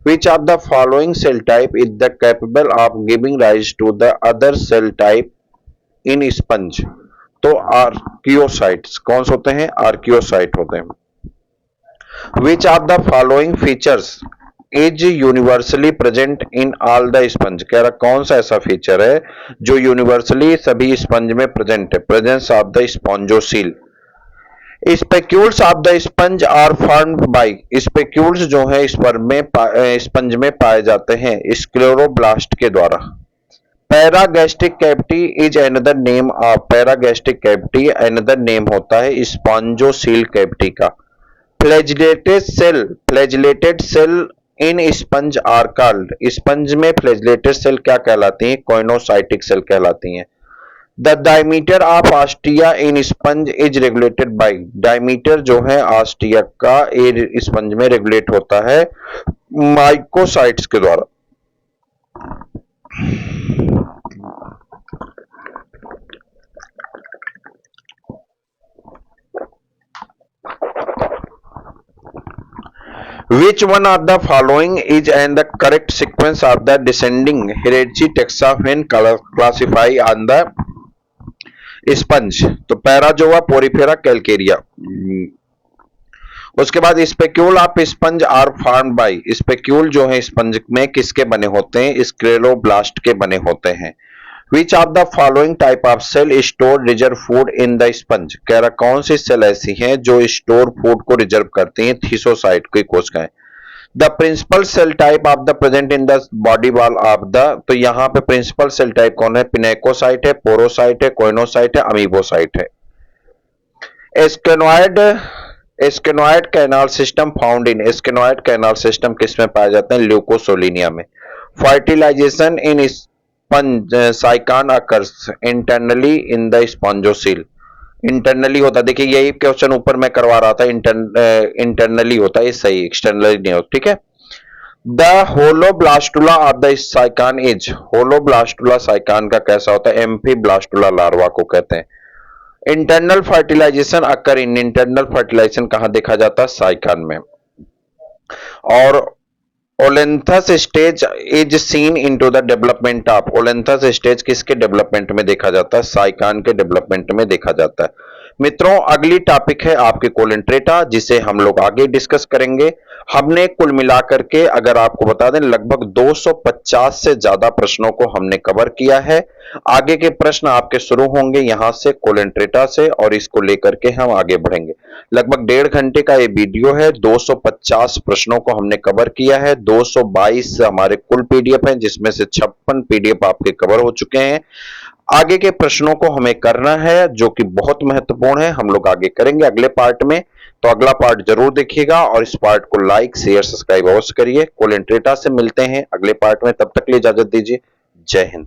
Which of the following cell type is the capable of giving rise to the other cell type in sponge, तो archaeocytes कौन से होते हैं, archaeocyte होते हैं। Which of the following features is universally present in all the sponge, कह रहा कौन सा ऐसा फीचर है जो यूनिवर्सली सभी स्पंज में प्रेजेंट है, presence of the spongocoel. Spicules of the sponge are formed by, spicules जो है स्पंज में पाए जाते हैं स्क्लेरोब्लास्ट के द्वारा। Paragastric cavity is another name of, paragastric cavity another name होता है स्पॉन्जोसील कैविटी का। Flagellated cell in sponge are called, sponge में फ्लैजिलेटेड सेल क्या कहलाती हैं, कोइनोसाइटिक सेल कहलाती हैं। The diameter of ostia in sponge is regulated by, diameter जो है ऑस्टिया का स्पंज में रेगुलेट होता है माइकोसाइट्स के द्वारा। Which one of the following is and the correct sequence of the descending hereditary taxa when classify on the sponge, तो para जो है पोरीफेरा कैलकेरिया। उसके बाद spicule of sponge are formed by, spicule जो है स्पंज में किसके बने होते हैं, स्क्लेरोब्लास्ट के बने होते हैं। Which of the following type of cell store reserve food in the sponge, कह रहा कौन सी सेल ऐसी हैं जो स्टोर फूड को रिजर्व करती हैं, थीसोसाइट की कोशिकाएं। The principal cell type of the present in the body wall of the, तो यहाँ पे प्रिंसिपल सेल टाइप कौन है, पिनेकोसाइट है, पोरोसाइट है, कोइनोसाइट है, अमीबोसाइट है। Asconoid canal system found in, asconoid canal system किसमें पाया जाता है, ल्यूकोसोलिनिया में। Fertilization in Sycon occurs internally in the spongocoel, internally होता, देखिए यही क्वेश्चन ऊपर मैं करवा रहा था, इंटरनली होता है, सही, एक्सटर्नली नहीं होता, ठीक है। The holoblastula of the sycon is, holoblastula sycon का कैसा होता है, एम्फीब्लास्टुला लार्वा को कहते हैं। Internal fertilization occur in, internal fertilization कहां देखा जाता है, साइकान में। और olynthus stage is seen into the development of, olynthus stage किसके डेवलपमेंट में देखा जाता है, साइकान के डेवलपमेंट में देखा जाता है। मित्रों अगली टॉपिक है आपके कोलेंट्रेटा, जिसे हम लोग आगे डिस्कस करेंगे। हमने कुल मिलाकर के अगर आपको बता दें लगभग 250 से ज्यादा प्रश्नों को हमने कवर किया है। आगे के प्रश्न आपके शुरू होंगे यहां से कोलेंट्रेटा से, और इसको लेकर के हम आगे बढ़ेंगे। लगभग 1.5 घंटे का ये वीडियो है, 250 प्रश्नों को हमने कवर किया है। 222 हमारे कुल पीडीएफ हैं, जिसमें से 56 पीडीएफ आपके कवर हो चुके हैं। आगे के प्रश्नों को हमें करना है जो कि बहुत महत्वपूर्ण है, हम लोग आगे करेंगे अगले पार्ट में। तो अगला पार्ट जरूर देखिएगा और इस पार्ट को लाइक शेयर सब्सक्राइब अवश्य करिए। कोलेंट्रेटा से मिलते हैं अगले पार्ट में, तब तक के लिए इजाजत दीजिए। जय हिंद।